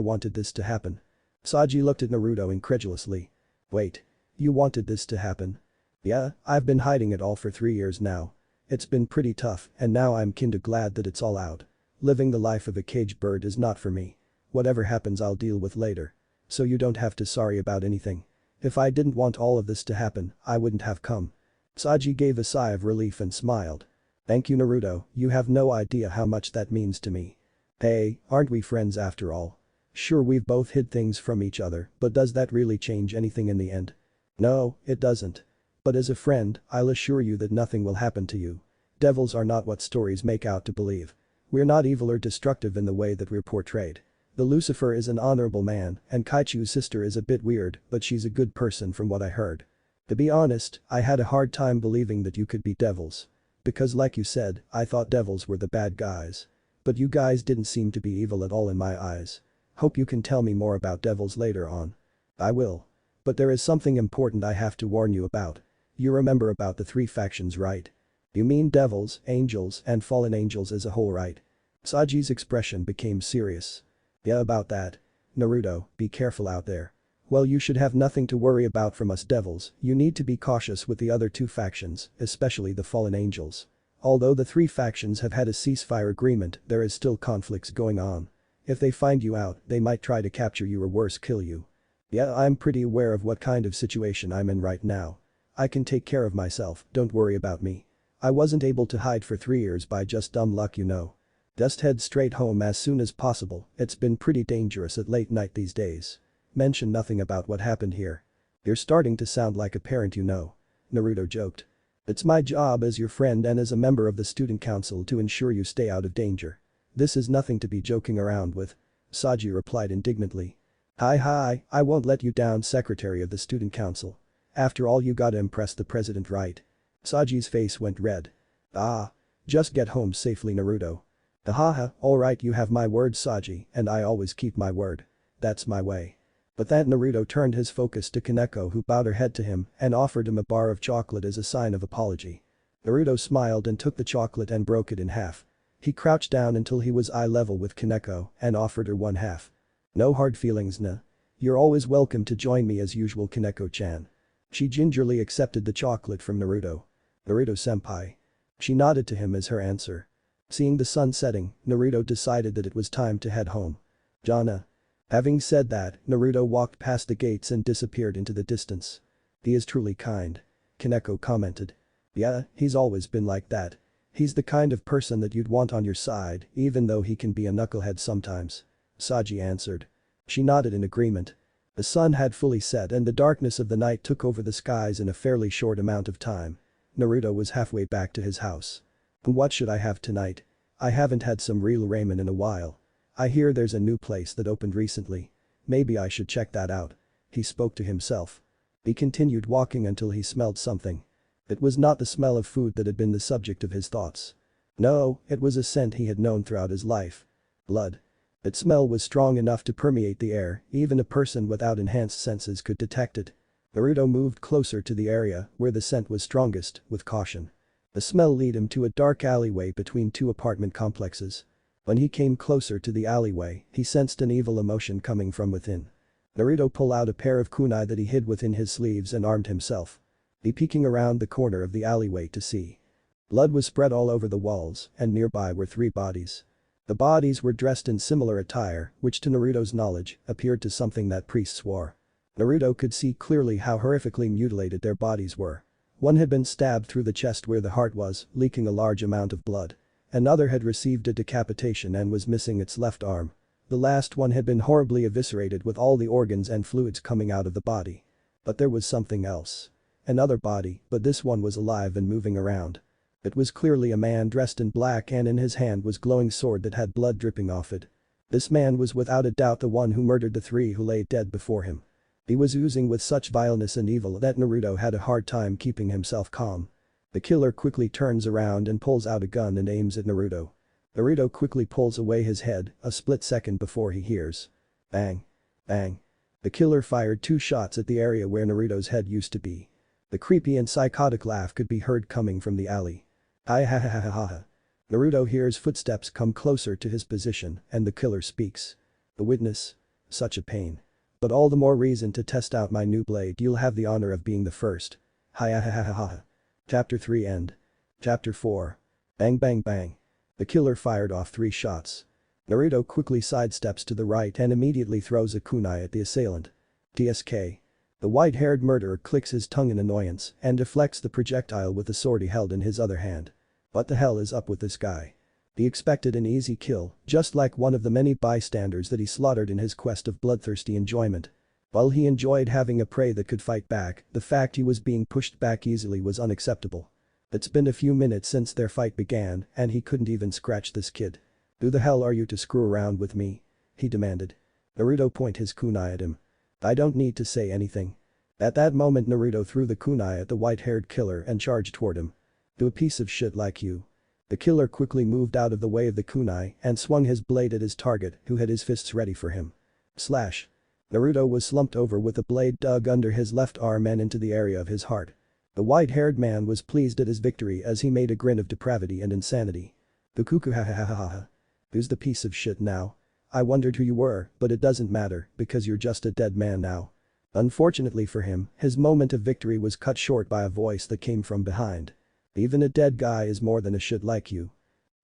wanted this to happen. Saji looked at Naruto incredulously. Wait. You wanted this to happen? Yeah, I've been hiding it all for 3 years now. It's been pretty tough and now I'm kinda glad that it's all out. Living the life of a caged bird is not for me. Whatever happens I'll deal with later. So you don't have to sorry about anything. If I didn't want all of this to happen, I wouldn't have come. Saji gave a sigh of relief and smiled. Thank you Naruto, you have no idea how much that means to me. Hey, aren't we friends after all? Sure, we've both hid things from each other, but does that really change anything in the end? No, it doesn't. But as a friend, I'll assure you that nothing will happen to you. Devils are not what stories make out to believe. We're not evil or destructive in the way that we're portrayed. The Lucifer is an honorable man and Kaichu's sister is a bit weird, but she's a good person from what I heard. To be honest, I had a hard time believing that you could be devils. Because like you said, I thought devils were the bad guys. But you guys didn't seem to be evil at all in my eyes. Hope you can tell me more about devils later on. I will. But there is something important I have to warn you about. You remember about the 3 factions, right? You mean devils, angels, and fallen angels as a whole, right? Saji's expression became serious. Yeah, about that. Naruto, be careful out there. Well, you should have nothing to worry about from us devils, you need to be cautious with the other 2 factions, especially the fallen angels. Although the three factions have had a ceasefire agreement, there is still conflicts going on. If they find you out, they might try to capture you or worse kill you. Yeah, I'm pretty aware of what kind of situation I'm in right now. I can take care of myself, don't worry about me. I wasn't able to hide for 3 years by just dumb luck, you know. Just head straight home as soon as possible, it's been pretty dangerous at late night these days. Mention nothing about what happened here. You're starting to sound like a parent, you know. Naruto joked. It's my job as your friend and as a member of the student council to ensure you stay out of danger. This is nothing to be joking around with. Saji replied indignantly. Hi, I won't let you down, secretary of the student council. After all, you gotta impress the president, right? Saji's face went red. Ah. Just get home safely, Naruto. Haha, alright, you have my word, Saji, and I always keep my word. That's my way. But that Naruto turned his focus to Kaneko, who bowed her head to him and offered him a bar of chocolate as a sign of apology. Naruto smiled and took the chocolate and broke it in half. He crouched down until he was eye level with Kaneko and offered her one half. No hard feelings, nah. You're always welcome to join me as usual, Kaneko-chan. She gingerly accepted the chocolate from Naruto. Naruto-senpai. She nodded to him as her answer. Seeing the sun setting, Naruto decided that it was time to head home. Jana. Having said that, Naruto walked past the gates and disappeared into the distance. He is truly kind. Kaneko commented. Yeah, he's always been like that. He's the kind of person that you'd want on your side, even though he can be a knucklehead sometimes. Saji answered. She nodded in agreement. The sun had fully set and the darkness of the night took over the skies in a fairly short amount of time. Naruto was halfway back to his house. What should I have tonight? I haven't had some real ramen in a while. I hear there's a new place that opened recently. Maybe I should check that out. He spoke to himself. He continued walking until he smelled something. It was not the smell of food that had been the subject of his thoughts. No, it was a scent he had known throughout his life. Blood. Its smell was strong enough to permeate the air, even a person without enhanced senses could detect it. Naruto moved closer to the area where the scent was strongest, with caution. The smell led him to a dark alleyway between two apartment complexes. When he came closer to the alleyway, he sensed an evil emotion coming from within. Naruto pulled out a pair of kunai that he hid within his sleeves and armed himself. He peeking around the corner of the alleyway to see. Blood was spread all over the walls, and nearby were 3 bodies. The bodies were dressed in similar attire, which to Naruto's knowledge, appeared to something that priests wore. Naruto could see clearly how horrifically mutilated their bodies were. One had been stabbed through the chest where the heart was, leaking a large amount of blood. Another had received a decapitation and was missing its left arm. The last one had been horribly eviscerated with all the organs and fluids coming out of the body. But there was something else. Another body, but this one was alive and moving around. It was clearly a man dressed in black and in his hand was glowing sword that had blood dripping off it. This man was without a doubt the one who murdered the 3 who lay dead before him. He was oozing with such vileness and evil that Naruto had a hard time keeping himself calm. The killer quickly turns around and pulls out a gun and aims at Naruto. Naruto quickly pulls away his head, a split second before he hears. Bang. Bang. The killer fired 2 shots at the area where Naruto's head used to be. The creepy and psychotic laugh could be heard coming from the alley. Ha ha ha ha ha. Naruto hears footsteps come closer to his position and the killer speaks. The witness. Such a pain. But all the more reason to test out my new blade. You'll have the honor of being the first. Ha ha ha ha ha. Chapter 3 end. Chapter 4. Bang bang bang. The killer fired off 3 shots. Naruto quickly sidesteps to the right and immediately throws a kunai at the assailant. TSK. The white-haired murderer clicks his tongue in annoyance and deflects the projectile with the sword he held in his other hand. What the hell is up with this guy? He expected an easy kill, just like one of the many bystanders that he slaughtered in his quest of bloodthirsty enjoyment. While he enjoyed having a prey that could fight back, the fact he was being pushed back easily was unacceptable. It's been a few minutes since their fight began and he couldn't even scratch this kid. Who the hell are you to screw around with me? He demanded. Naruto pointed his kunai at him. I don't need to say anything. At that moment Naruto threw the kunai at the white-haired killer and charged toward him. Do a piece of shit like you. The killer quickly moved out of the way of the kunai and swung his blade at his target, who had his fists ready for him. Slash. Naruto was slumped over with the blade dug under his left arm and into the area of his heart. The white-haired man was pleased at his victory as he made a grin of depravity and insanity. The cuckoo ha ha ha ha ha. Who's the piece of shit now? I wondered who you were, but it doesn't matter because you're just a dead man now. Unfortunately for him, his moment of victory was cut short by a voice that came from behind. Even a dead guy is more than a shit like you.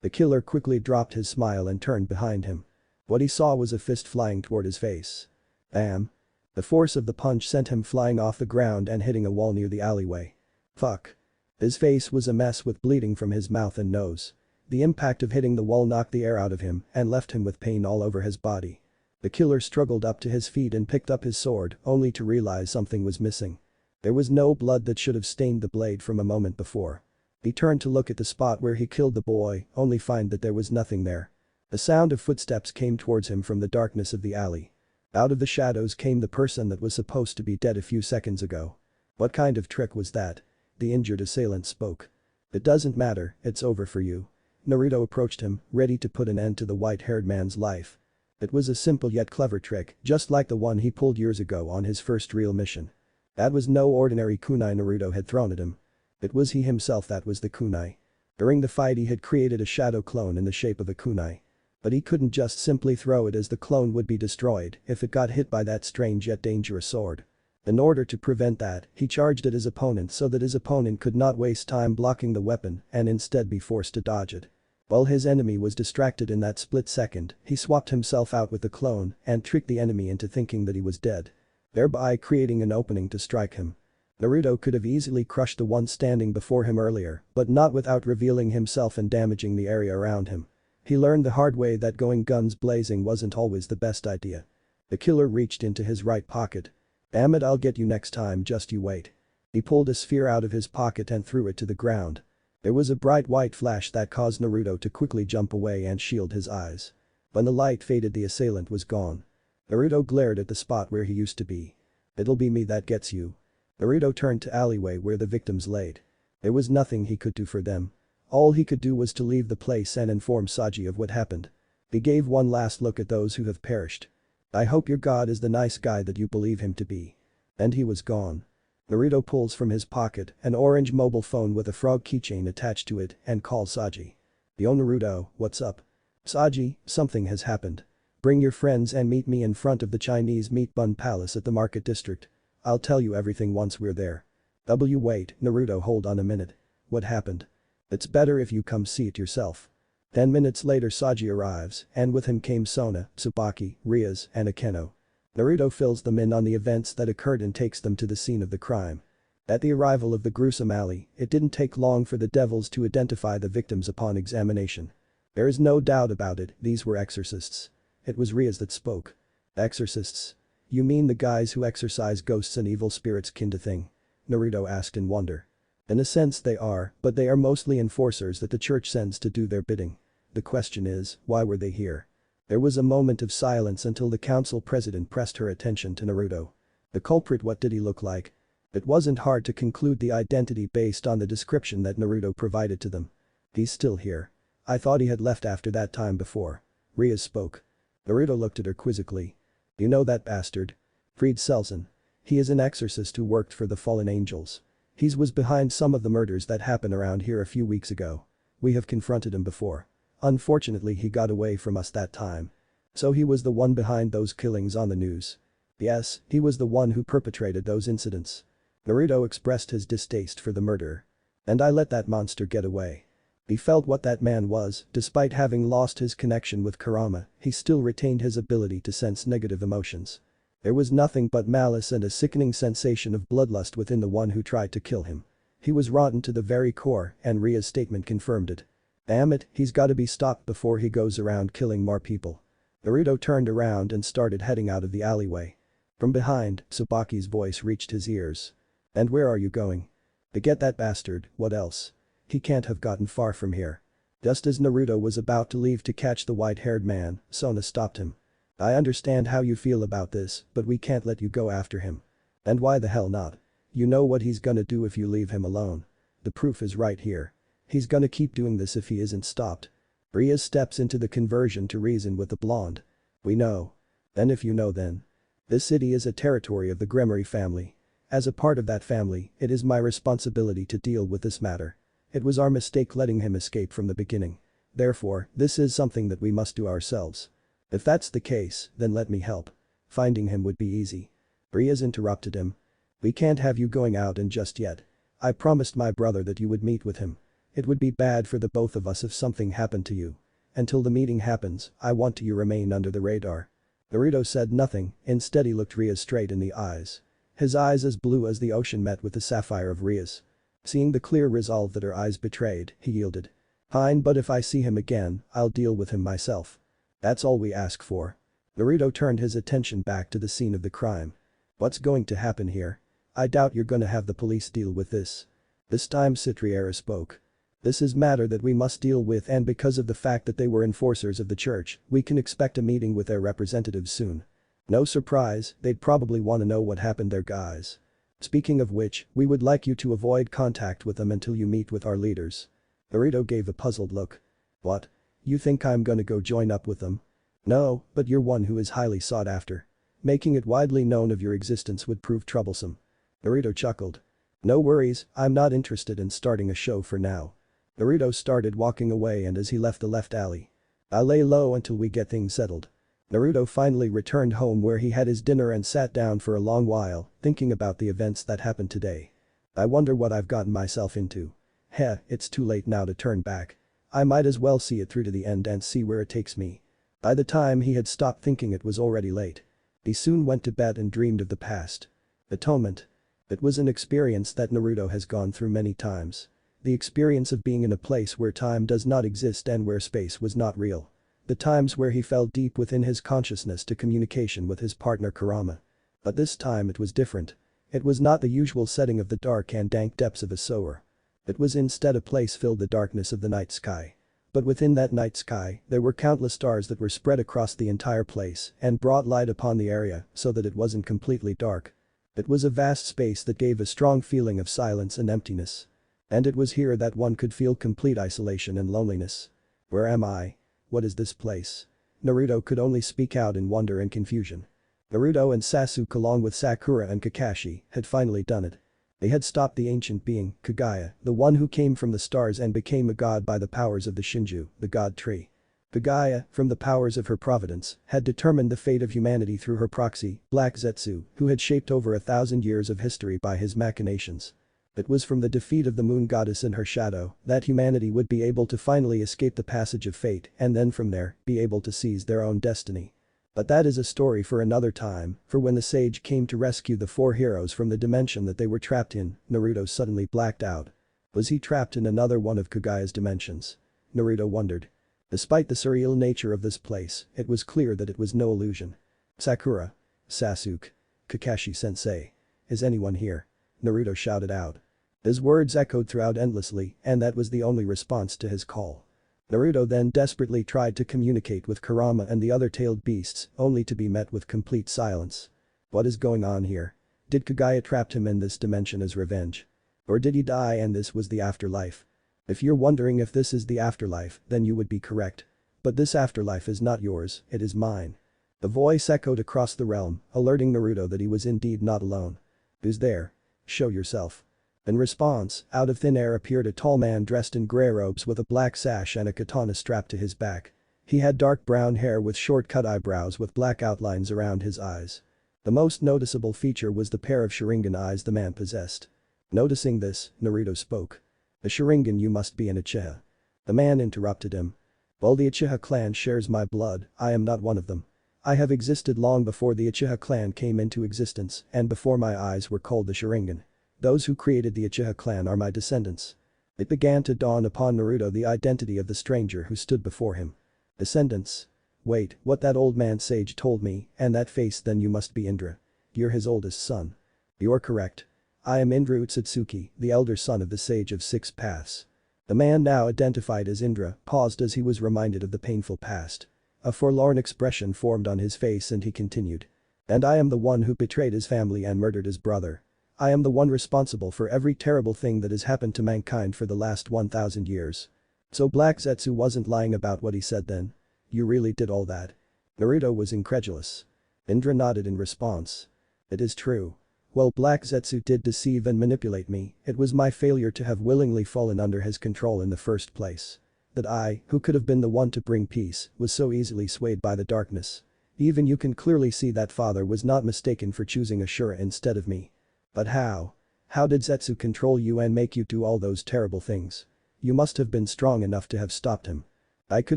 The killer quickly dropped his smile and turned behind him. What he saw was a fist flying toward his face. Bam. The force of the punch sent him flying off the ground and hitting a wall near the alleyway. Fuck. His face was a mess with bleeding from his mouth and nose. The impact of hitting the wall knocked the air out of him and left him with pain all over his body. The killer struggled up to his feet and picked up his sword, only to realize something was missing. There was no blood that should have stained the blade from a moment before. He turned to look at the spot where he killed the boy, only find that there was nothing there. A sound of footsteps came towards him from the darkness of the alley. Out of the shadows came the person that was supposed to be dead a few seconds ago. What kind of trick was that? The injured assailant spoke. It doesn't matter, it's over for you. Naruto approached him, ready to put an end to the white-haired man's life. It was a simple yet clever trick, just like the one he pulled years ago on his first real mission. That was no ordinary kunai Naruto had thrown at him. It was he himself that was the kunai. During the fight he had created a shadow clone in the shape of a kunai. But he couldn't just simply throw it as the clone would be destroyed if it got hit by that strange yet dangerous sword. In order to prevent that, he charged at his opponent so that his opponent could not waste time blocking the weapon and instead be forced to dodge it. While his enemy was distracted in that split second, he swapped himself out with the clone and tricked the enemy into thinking that he was dead, thereby creating an opening to strike him. Naruto could have easily crushed the one standing before him earlier, but not without revealing himself and damaging the area around him. He learned the hard way that going guns blazing wasn't always the best idea. The killer reached into his right pocket. Damn it, I'll get you next time, just you wait. He pulled a sphere out of his pocket and threw it to the ground. There was a bright white flash that caused Naruto to quickly jump away and shield his eyes. When the light faded, the assailant was gone. Naruto glared at the spot where he used to be. It'll be me that gets you. Naruto turned to alleyway where the victims laid. There was nothing he could do for them. All he could do was to leave the place and inform Saji of what happened. He gave one last look at those who have perished. I hope your god is the nice guy that you believe him to be. And he was gone. Naruto pulls from his pocket an orange mobile phone with a frog keychain attached to it and calls Saji. Yo Naruto, what's up? Saji, something has happened. Bring your friends and meet me in front of the Chinese meat bun palace at the market district. I'll tell you everything once we're there. Wait, Naruto, hold on a minute. What happened? It's better if you come see it yourself. 10 minutes later Saji arrives, and with him came Sona, Tsubaki, Rias, and Akeno. Naruto fills them in on the events that occurred and takes them to the scene of the crime. At the arrival of the gruesome alley, it didn't take long for the devils to identify the victims upon examination. There is no doubt about it, these were exorcists. It was Rias that spoke. Exorcists? You mean the guys who exorcise ghosts and evil spirits kind of thing? Naruto asked in wonder. In a sense they are, but they are mostly enforcers that the church sends to do their bidding. The question is, why were they here? There was a moment of silence until the council president pressed her attention to Naruto. The culprit, what did he look like? It wasn't hard to conclude the identity based on the description that Naruto provided to them. He's still here. I thought he had left after that time before. Rias spoke. Naruto looked at her quizzically. You know that bastard? Fried Selson. He is an exorcist who worked for the fallen angels. He was behind some of the murders that happened around here a few weeks ago. We have confronted him before. Unfortunately he got away from us that time. So he was the one behind those killings on the news. Yes, he was the one who perpetrated those incidents. Naruto expressed his distaste for the murderer. And I let that monster get away. He felt what that man was, despite having lost his connection with Kurama, he still retained his ability to sense negative emotions. There was nothing but malice and a sickening sensation of bloodlust within the one who tried to kill him. He was rotten to the very core, and Ria's statement confirmed it. Damn it, he's gotta be stopped before he goes around killing more people. Naruto turned around and started heading out of the alleyway. From behind, Tsubaki's voice reached his ears. And where are you going? To get that bastard, what else? He can't have gotten far from here. Just as Naruto was about to leave to catch the white-haired man, Sona stopped him. I understand how you feel about this, but we can't let you go after him. And why the hell not? You know what he's gonna do if you leave him alone. The proof is right here. He's gonna keep doing this if he isn't stopped. Rias steps into the conversion to reason with the blonde. We know. Then if you know then. This city is a territory of the Gremory family. As a part of that family, it is my responsibility to deal with this matter. It was our mistake letting him escape from the beginning. Therefore, this is something that we must do ourselves. If that's the case, then let me help. Finding him would be easy. Rias interrupted him. We can't have you going out and just yet. I promised my brother that you would meet with him. It would be bad for the both of us if something happened to you. Until the meeting happens, I want you to remain under the radar." Naruto said nothing, instead he looked Ria straight in the eyes. His eyes as blue as the ocean met with the sapphire of Ria's. Seeing the clear resolve that her eyes betrayed, he yielded. "Fine, but if I see him again, I'll deal with him myself. That's all we ask for." Naruto turned his attention back to the scene of the crime. "What's going to happen here? I doubt you're gonna have the police deal with this." This time Citriera spoke. "This is matter that we must deal with, and because of the fact that they were enforcers of the church, we can expect a meeting with their representatives soon. No surprise, they'd probably want to know what happened there, guys. Speaking of which, we would like you to avoid contact with them until you meet with our leaders." Naruto gave a puzzled look. "What? You think I'm gonna go join up with them?" "No, but you're one who is highly sought after. Making it widely known of your existence would prove troublesome." Naruto chuckled. "No worries, I'm not interested in starting a show for now." Naruto started walking away, and as he left the left alley. "I'll lay low until we get things settled." Naruto finally returned home where he had his dinner and sat down for a long while, thinking about the events that happened today. "I wonder what I've gotten myself into. Heh, it's too late now to turn back. I might as well see it through to the end and see where it takes me." By the time he had stopped thinking, it was already late. He soon went to bed and dreamed of the past. Atonement. It was an experience that Naruto has gone through many times. The experience of being in a place where time does not exist and where space was not real. The times where he fell deep within his consciousness to communication with his partner Kurama. But this time it was different. It was not the usual setting of the dark and dank depths of a sewer. It was instead a place filled with the darkness of the night sky. But within that night sky, there were countless stars that were spread across the entire place and brought light upon the area so that it wasn't completely dark. It was a vast space that gave a strong feeling of silence and emptiness. And it was here that one could feel complete isolation and loneliness. "Where am I? What is this place?" Naruto could only speak out in wonder and confusion. Naruto and Sasuke along with Sakura and Kakashi had finally done it. They had stopped the ancient being, Kagaya, the one who came from the stars and became a god by the powers of the Shinju, the god tree. Kagaya, from the powers of her providence, had determined the fate of humanity through her proxy, Black Zetsu, who had shaped over 1,000 years of history by his machinations. It was from the defeat of the moon goddess in her shadow that humanity would be able to finally escape the passage of fate and then from there, be able to seize their own destiny. But that is a story for another time, for when the sage came to rescue the four heroes from the dimension that they were trapped in, Naruto suddenly blacked out. Was he trapped in another one of Kagaya's dimensions? Naruto wondered. Despite the surreal nature of this place, it was clear that it was no illusion. "Sakura. Sasuke. Kakashi-sensei. Is anyone here?" Naruto shouted out. His words echoed throughout endlessly, and that was the only response to his call. Naruto then desperately tried to communicate with Kurama and the other tailed beasts, only to be met with complete silence. What is going on here? Did Kagaya trap him in this dimension as revenge? Or did he die and this was the afterlife? If you're wondering if this is the afterlife, then you would be correct. But this afterlife is not yours, it is mine. The voice echoed across the realm, alerting Naruto that he was indeed not alone. "Who's there? Show yourself." In response, out of thin air appeared a tall man dressed in grey robes with a black sash and a katana strapped to his back. He had dark brown hair with short-cut eyebrows with black outlines around his eyes. The most noticeable feature was the pair of Sharingan eyes the man possessed. Noticing this, Naruto spoke. "A Sharingan, you must be an Uchiha." The man interrupted him. "While the Uchiha clan shares my blood, I am not one of them. I have existed long before the Uchiha clan came into existence and before my eyes were called the Sharingan. Those who created the Uchiha clan are my descendants." It began to dawn upon Naruto the identity of the stranger who stood before him. Descendants. Wait, what that old man sage told me, and that face, then you must be Indra. You're his oldest son. You're correct. I am Indra Utsutsuki, the elder son of the sage of six paths. The man now identified as Indra paused as he was reminded of the painful past. A forlorn expression formed on his face and he continued. "And I am the one who betrayed his family and murdered his brother. I am the one responsible for every terrible thing that has happened to mankind for the last 1,000 years. So Black Zetsu wasn't lying about what he said then? You really did all that?" Naruto was incredulous. Indra nodded in response. "It is true. Well, Black Zetsu did deceive and manipulate me, it was my failure to have willingly fallen under his control in the first place. That I, who could have been the one to bring peace, was so easily swayed by the darkness. Even you can clearly see that father was not mistaken for choosing Ashura instead of me. But how? How did Zetsu control you and make you do all those terrible things? You must have been strong enough to have stopped him. I could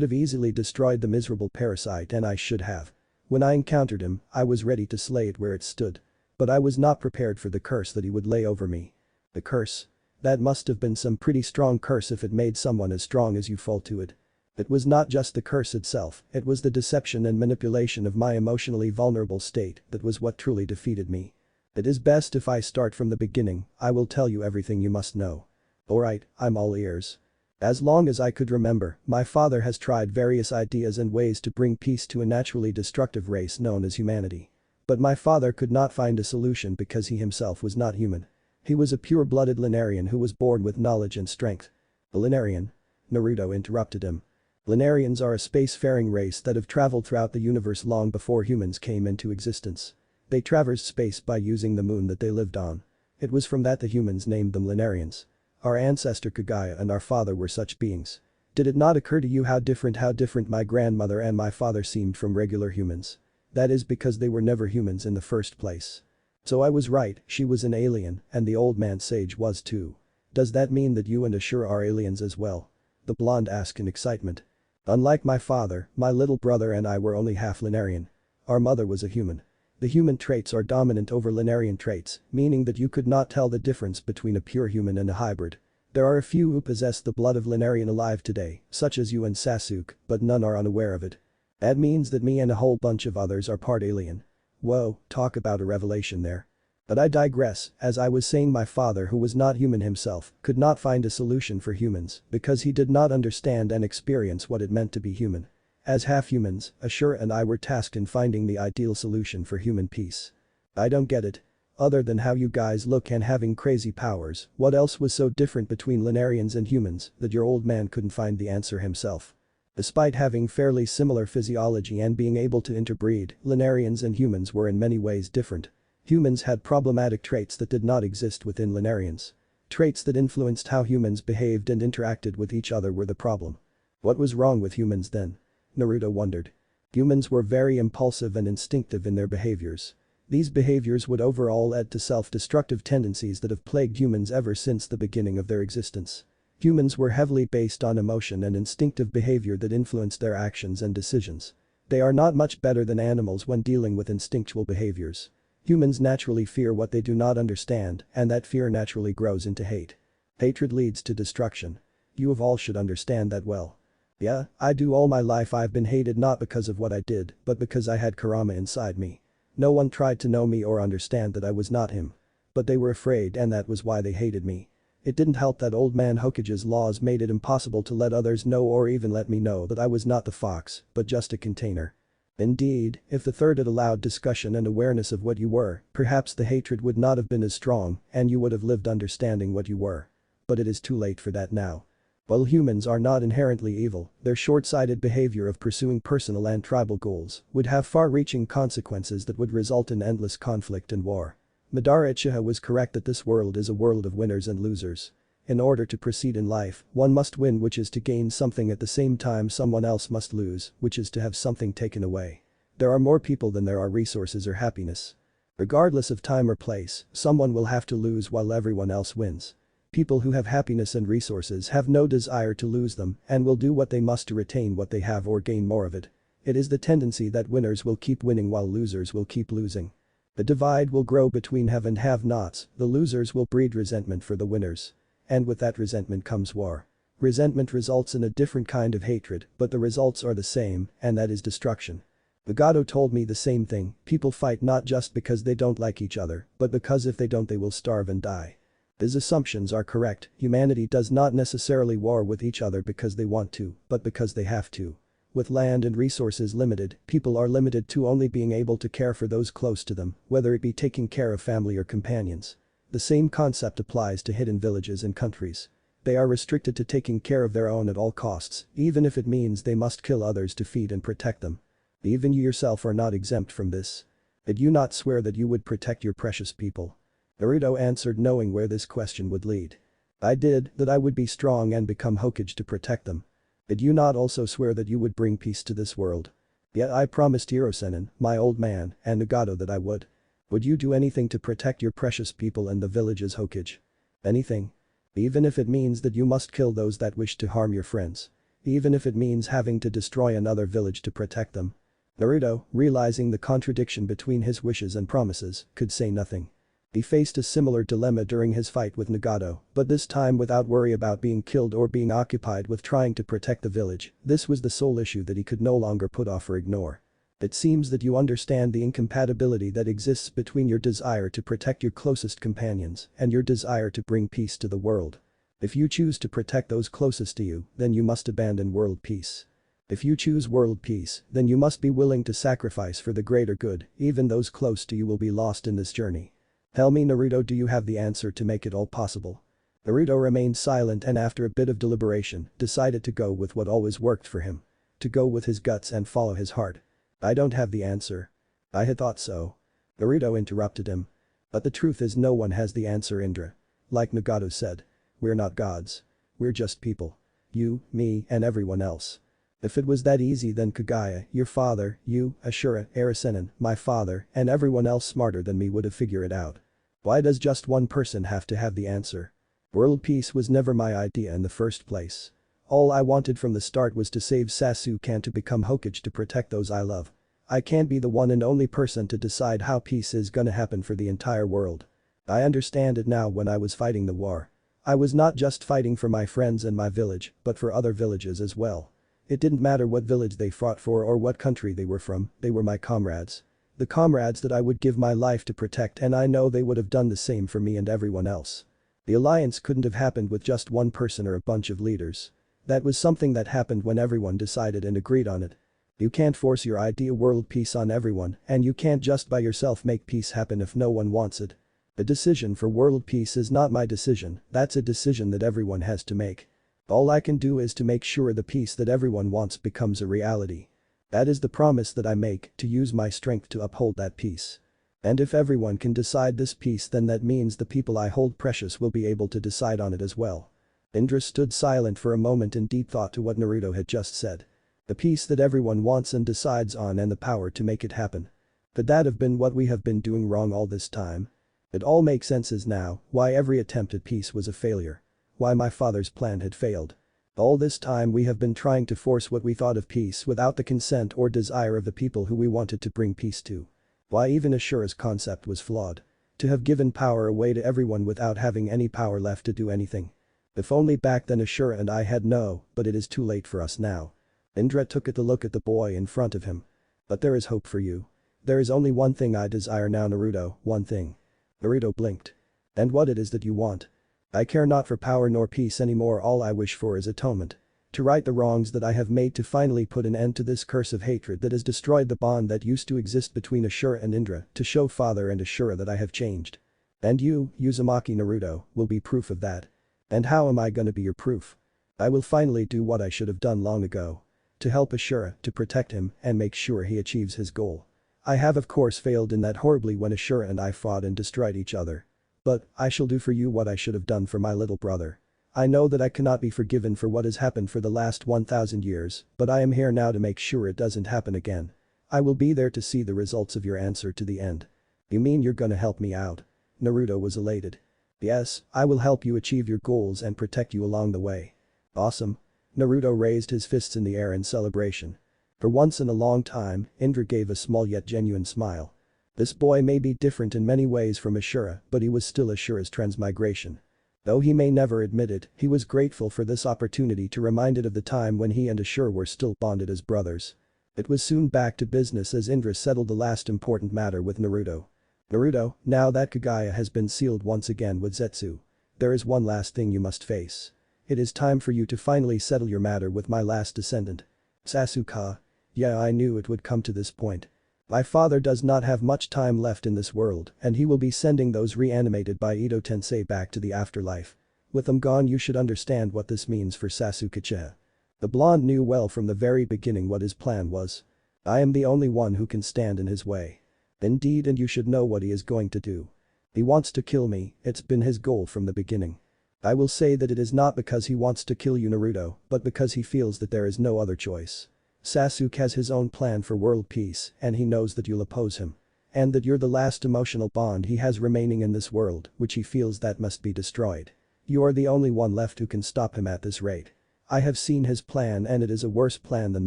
have easily destroyed the miserable parasite and I should have. When I encountered him, I was ready to slay it where it stood. But I was not prepared for the curse that he would lay over me. The curse? That must have been some pretty strong curse if it made someone as strong as you fall to it. It was not just the curse itself, it was the deception and manipulation of my emotionally vulnerable state that was what truly defeated me. It is best if I start from the beginning, I will tell you everything you must know. Alright, I'm all ears. As long as I could remember, my father has tried various ideas and ways to bring peace to a naturally destructive race known as humanity. But my father could not find a solution because he himself was not human. He was a pure-blooded Lunarian who was born with knowledge and strength. A Lunarian? Naruto interrupted him. Lunarians are a spacefaring race that have traveled throughout the universe long before humans came into existence. They traversed space by using the moon that they lived on. It was from that the humans named them Lunarians. Our ancestor Kagaya and our father were such beings. Did it not occur to you how different my grandmother and my father seemed from regular humans? That is because they were never humans in the first place. So I was right, she was an alien, and the old man sage was too. Does that mean that you and Ashura are aliens as well? The blonde asked in excitement. Unlike my father, my little brother and I were only half Lunarian. Our mother was a human. The human traits are dominant over Lunarian traits, meaning that you could not tell the difference between a pure human and a hybrid. There are a few who possess the blood of Lunarian alive today, such as you and Sasuke, but none are unaware of it. That means that me and a whole bunch of others are part alien. Whoa, talk about a revelation there. But I digress, as I was saying, my father, who was not human himself, could not find a solution for humans because he did not understand and experience what it meant to be human. As half-humans, Ashura and I were tasked in finding the ideal solution for human peace. I don't get it. Other than how you guys look and having crazy powers, what else was so different between Lunarians and humans that your old man couldn't find the answer himself? Despite having fairly similar physiology and being able to interbreed, Lunarians and humans were in many ways different. Humans had problematic traits that did not exist within Lunarians. Traits that influenced how humans behaved and interacted with each other were the problem. What was wrong with humans then? Naruto wondered. Humans were very impulsive and instinctive in their behaviors. These behaviors would overall lead to self-destructive tendencies that have plagued humans ever since the beginning of their existence. Humans were heavily based on emotion and instinctive behavior that influenced their actions and decisions. They are not much better than animals when dealing with instinctual behaviors. Humans naturally fear what they do not understand, and that fear naturally grows into hate. Hatred leads to destruction. You of all should understand that well. Yeah, I do. All my life I've been hated not because of what I did, but because I had Kurama inside me. No one tried to know me or understand that I was not him. But they were afraid and that was why they hated me. It didn't help that old man Hokage's laws made it impossible to let others know or even let me know that I was not the fox, but just a container. Indeed, if the third had allowed discussion and awareness of what you were, perhaps the hatred would not have been as strong and you would have lived understanding what you were. But it is too late for that now. While humans are not inherently evil, their short-sighted behavior of pursuing personal and tribal goals would have far-reaching consequences that would result in endless conflict and war. Madara Uchiha was correct that this world is a world of winners and losers. In order to proceed in life, one must win, which is to gain something, at the same time someone else must lose, which is to have something taken away. There are more people than there are resources or happiness. Regardless of time or place, someone will have to lose while everyone else wins. People who have happiness and resources have no desire to lose them and will do what they must to retain what they have or gain more of it. It is the tendency that winners will keep winning while losers will keep losing. The divide will grow between have and have-nots, the losers will breed resentment for the winners. And with that resentment comes war. Resentment results in a different kind of hatred, but the results are the same, and that is destruction. Nagato told me the same thing, people fight not just because they don't like each other, but because if they don't they will starve and die. His assumptions are correct, humanity does not necessarily war with each other because they want to, but because they have to. With land and resources limited, people are limited to only being able to care for those close to them, whether it be taking care of family or companions. The same concept applies to hidden villages and countries. They are restricted to taking care of their own at all costs, even if it means they must kill others to feed and protect them. Even you yourself are not exempt from this. Did you not swear that you would protect your precious people? Naruto answered, knowing where this question would lead. I did, that I would be strong and become Hokage to protect them. Did you not also swear that you would bring peace to this world? Yet I promised Hirosenin, my old man, and Nagato that I would. Would you do anything to protect your precious people and the village's Hokage? Anything? Even if it means that you must kill those that wish to harm your friends. Even if it means having to destroy another village to protect them. Naruto, realizing the contradiction between his wishes and promises, could say nothing. He faced a similar dilemma during his fight with Nagato, but this time without worry about being killed or being occupied with trying to protect the village. This was the sole issue that he could no longer put off or ignore. It seems that you understand the incompatibility that exists between your desire to protect your closest companions and your desire to bring peace to the world. If you choose to protect those closest to you, then you must abandon world peace. If you choose world peace, then you must be willing to sacrifice for the greater good, even those close to you will be lost in this journey. Tell me, Naruto, do you have the answer to make it all possible? Naruto remained silent and after a bit of deliberation, decided to go with what always worked for him. To go with his guts and follow his heart. I don't have the answer. I had thought so. Naruto interrupted him. But the truth is no one has the answer, Indra. Like Nagato said. We're not gods. We're just people. You, me, and everyone else. If it was that easy then Kagaya, your father, you, Ashura, Arisenin, my father, and everyone else smarter than me would have figured it out. Why does just one person have to have the answer? World peace was never my idea in the first place. All I wanted from the start was to save Sasuke and to become Hokage to protect those I love. I can't be the one and only person to decide how peace is gonna happen for the entire world. I understand it now. When I was fighting the war, I was not just fighting for my friends and my village, but for other villages as well. It didn't matter what village they fought for or what country they were from, they were my comrades. The comrades that I would give my life to protect, and I know they would have done the same for me and everyone else. The alliance couldn't have happened with just one person or a bunch of leaders. That was something that happened when everyone decided and agreed on it. You can't force your idea world peace on everyone, and you can't just by yourself make peace happen if no one wants it. The decision for world peace is not my decision, that's a decision that everyone has to make. All I can do is to make sure the peace that everyone wants becomes a reality. That is the promise that I make, to use my strength to uphold that peace. And if everyone can decide this peace, then that means the people I hold precious will be able to decide on it as well. Indra stood silent for a moment in deep thought to what Naruto had just said. The peace that everyone wants and decides on and the power to make it happen. Could that have been what we have been doing wrong all this time? It all makes sense now, why every attempt at peace was a failure. Why my father's plan had failed. All this time we have been trying to force what we thought of peace without the consent or desire of the people who we wanted to bring peace to. Why even Ashura's concept was flawed. To have given power away to everyone without having any power left to do anything. If only back then Ashura and I had known, but it is too late for us now. Indra took a look at the boy in front of him. But there is hope for you. There is only one thing I desire now, Naruto, one thing. Naruto blinked. And what it is that you want? I care not for power nor peace anymore, all I wish for is atonement. To right the wrongs that I have made, to finally put an end to this curse of hatred that has destroyed the bond that used to exist between Ashura and Indra, to show father and Ashura that I have changed. And you, Uzumaki Naruto, will be proof of that. And how am I gonna be your proof? I will finally do what I should have done long ago. To help Ashura, to protect him, and make sure he achieves his goal. I have of course failed in that horribly when Ashura and I fought and destroyed each other. But, I shall do for you what I should have done for my little brother. I know that I cannot be forgiven for what has happened for the last 1000 years, but I am here now to make sure it doesn't happen again. I will be there to see the results of your answer to the end. You mean you're gonna help me out? Naruto was elated. Yes, I will help you achieve your goals and protect you along the way. Awesome. Naruto raised his fists in the air in celebration. For once in a long time, Indra gave a small yet genuine smile. This boy may be different in many ways from Ashura, but he was still Ashura's transmigration. Though he may never admit it, he was grateful for this opportunity to remind it of the time when he and Ashura were still bonded as brothers. It was soon back to business as Indra settled the last important matter with Naruto. Naruto, now that Kagaya has been sealed once again with Zetsu, there is one last thing you must face. It is time for you to finally settle your matter with my last descendant. Sasuke. Yeah, I knew it would come to this point. My father does not have much time left in this world, and he will be sending those reanimated by Ito Tensei back to the afterlife. With them gone, you should understand what this means for Sasuke. The blonde knew well from the very beginning what his plan was. I am the only one who can stand in his way. Indeed, and you should know what he is going to do. He wants to kill me, it's been his goal from the beginning. I will say that it is not because he wants to kill you, Naruto, but because he feels that there is no other choice. Sasuke has his own plan for world peace, and he knows that you'll oppose him. And that you're the last emotional bond he has remaining in this world, which he feels that must be destroyed. You are the only one left who can stop him at this rate. I have seen his plan and it is a worse plan than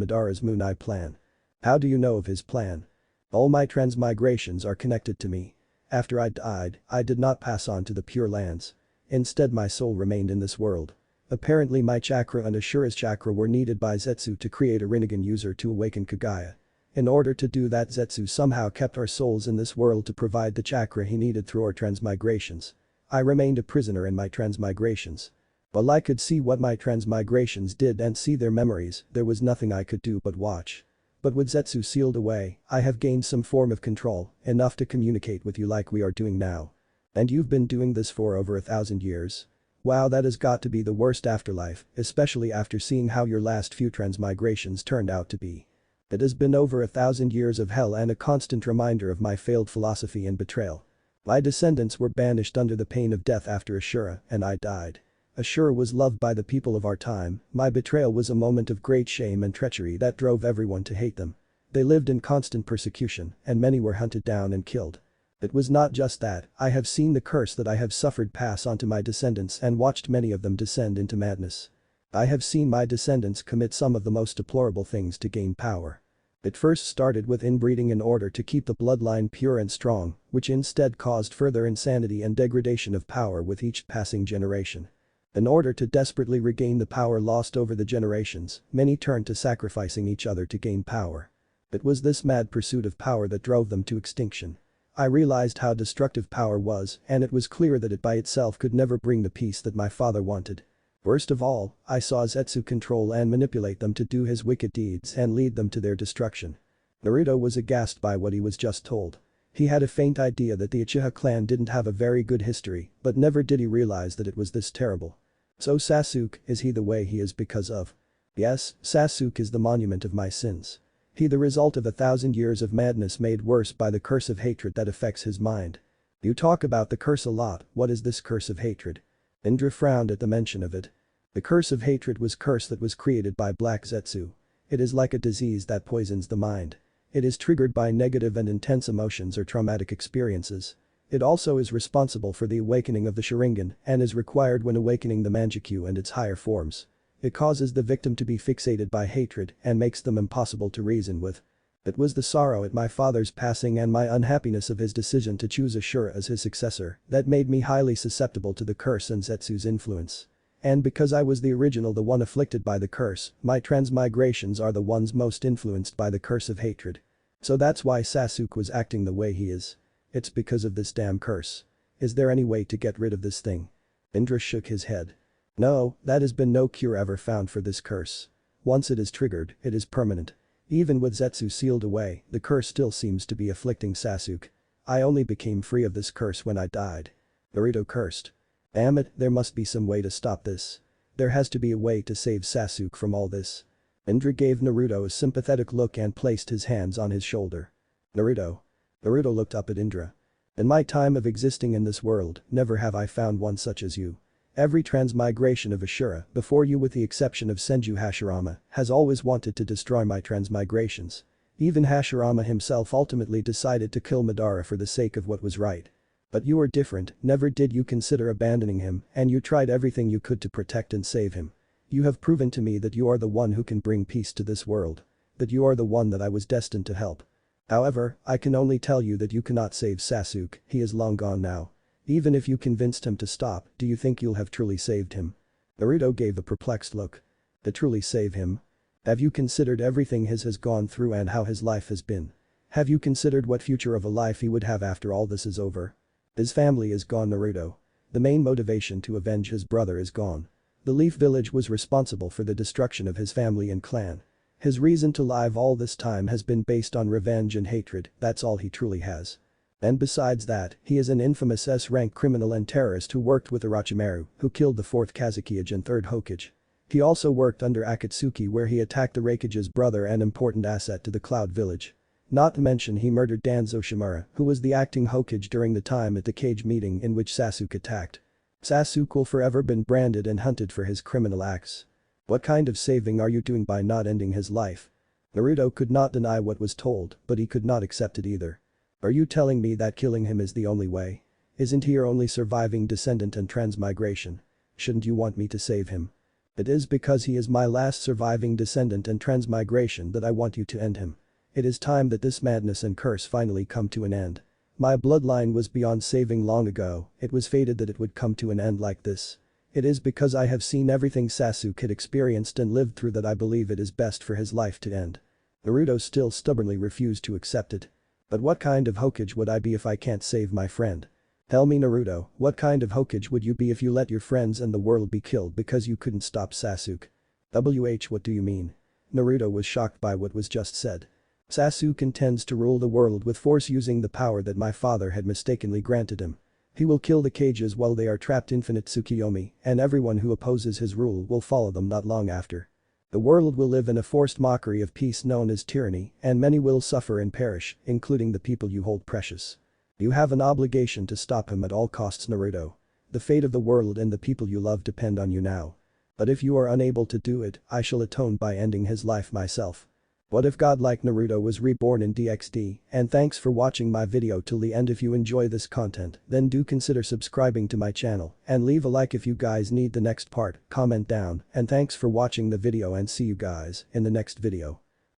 Madara's Moon Eye plan. How do you know of his plan? All my transmigrations are connected to me. After I died, I did not pass on to the Pure Lands. Instead my soul remained in this world. Apparently my chakra and Ashura's chakra were needed by Zetsu to create a Rinnegan user to awaken Kagaya. In order to do that, Zetsu somehow kept our souls in this world to provide the chakra he needed through our transmigrations. I remained a prisoner in my transmigrations. While I could see what my transmigrations did and see their memories, there was nothing I could do but watch. But with Zetsu sealed away, I have gained some form of control, enough to communicate with you like we are doing now. And you've been doing this for over 1,000 years. Wow, that has got to be the worst afterlife, especially after seeing how your last few transmigrations turned out to be. It has been over 1,000 years of hell and a constant reminder of my failed philosophy and betrayal. My descendants were banished under the pain of death after Ashura, and I died. Ashura was loved by the people of our time, my betrayal was a moment of great shame and treachery that drove everyone to hate them. They lived in constant persecution, and many were hunted down and killed. It was not just that, I have seen the curse that I have suffered pass on to my descendants and watched many of them descend into madness. I have seen my descendants commit some of the most deplorable things to gain power. It first started with inbreeding in order to keep the bloodline pure and strong, which instead caused further insanity and degradation of power with each passing generation. In order to desperately regain the power lost over the generations, many turned to sacrificing each other to gain power. It was this mad pursuit of power that drove them to extinction. I realized how destructive power was, and it was clear that it by itself could never bring the peace that my father wanted. Worst of all, I saw Zetsu control and manipulate them to do his wicked deeds and lead them to their destruction. Naruto was aghast by what he was just told. He had a faint idea that the Uchiha clan didn't have a very good history, but never did he realize that it was this terrible. So Sasuke, is he the way he is because of? Yes, Sasuke is the monument of my sins. He the result of 1,000 years of madness made worse by the curse of hatred that affects his mind. You talk about the curse a lot, what is this curse of hatred? Indra frowned at the mention of it. The curse of hatred was curse that was created by Black Zetsu. It is like a disease that poisons the mind. It is triggered by negative and intense emotions or traumatic experiences. It also is responsible for the awakening of the Sharingan and is required when awakening the Manjikyu and its higher forms. It causes the victim to be fixated by hatred and makes them impossible to reason with. It was the sorrow at my father's passing and my unhappiness of his decision to choose Ashura as his successor that made me highly susceptible to the curse and Zetsu's influence. And because I was the original, the one afflicted by the curse, my transmigrations are the ones most influenced by the curse of hatred. So that's why Sasuke was acting the way he is. It's because of this damn curse. Is there any way to get rid of this thing? Indra shook his head. No, that has been no cure ever found for this curse. Once it is triggered, it is permanent. Even with Zetsu sealed away, the curse still seems to be afflicting Sasuke. I only became free of this curse when I died. Naruto cursed. Damn it, there must be some way to stop this. There has to be a way to save Sasuke from all this. Indra gave Naruto a sympathetic look and placed his hands on his shoulder. Naruto. Naruto looked up at Indra. In my time of existing in this world, never have I found one such as you. Every transmigration of Ashura, before you with the exception of Senju Hashirama, has always wanted to destroy my transmigrations. Even Hashirama himself ultimately decided to kill Madara for the sake of what was right. But you are different, never did you consider abandoning him, and you tried everything you could to protect and save him. You have proven to me that you are the one who can bring peace to this world. That you are the one that I was destined to help. However, I can only tell you that you cannot save Sasuke, he is long gone now. Even if you convinced him to stop, do you think you'll have truly saved him? Naruto gave a perplexed look. To truly save him? Have you considered everything he has gone through and how his life has been? Have you considered what future of a life he would have after all this is over? His family is gone, Naruto. The main motivation to avenge his brother is gone. The Leaf Village was responsible for the destruction of his family and clan. His reason to live all this time has been based on revenge and hatred, that's all he truly has. And besides that, he is an infamous S-rank criminal and terrorist who worked with Orochimaru, who killed the 4th Kazekage and 3rd Hokage. He also worked under Akatsuki where he attacked the Raikage's brother and important asset to the Cloud Village. Not to mention he murdered Danzo Shimura, who was the acting Hokage during the time at the cage meeting in which Sasuke attacked. Sasuke will forever been branded and hunted for his criminal acts. What kind of saving are you doing by not ending his life? Naruto could not deny what was told, but he could not accept it either. Are you telling me that killing him is the only way? Isn't he your only surviving descendant and transmigration? Shouldn't you want me to save him? It is because he is my last surviving descendant and transmigration that I want you to end him. It is time that this madness and curse finally come to an end. My bloodline was beyond saving long ago, it was fated that it would come to an end like this. It is because I have seen everything Sasuke had experienced and lived through that I believe it is best for his life to end. Naruto still stubbornly refused to accept it. But what kind of Hokage would I be if I can't save my friend? Tell me Naruto, what kind of Hokage would you be if you let your friends and the world be killed because you couldn't stop Sasuke? What do you mean? Naruto was shocked by what was just said. Sasuke intends to rule the world with force using the power that my father had mistakenly granted him. He will kill the Kages while they are trapped infinite Tsukiyomi, and everyone who opposes his rule will follow them not long after. The world will live in a forced mockery of peace known as tyranny, and many will suffer and perish, including the people you hold precious. You have an obligation to stop him at all costs Naruto. The fate of the world and the people you love depend on you now. But if you are unable to do it, I shall atone by ending his life myself. What if Godlike Naruto was reborn in DxD? And thanks for watching my video till the end. If you enjoy this content, then do consider subscribing to my channel and leave a like if you guys need the next part, comment down, and thanks for watching the video and see you guys in the next video.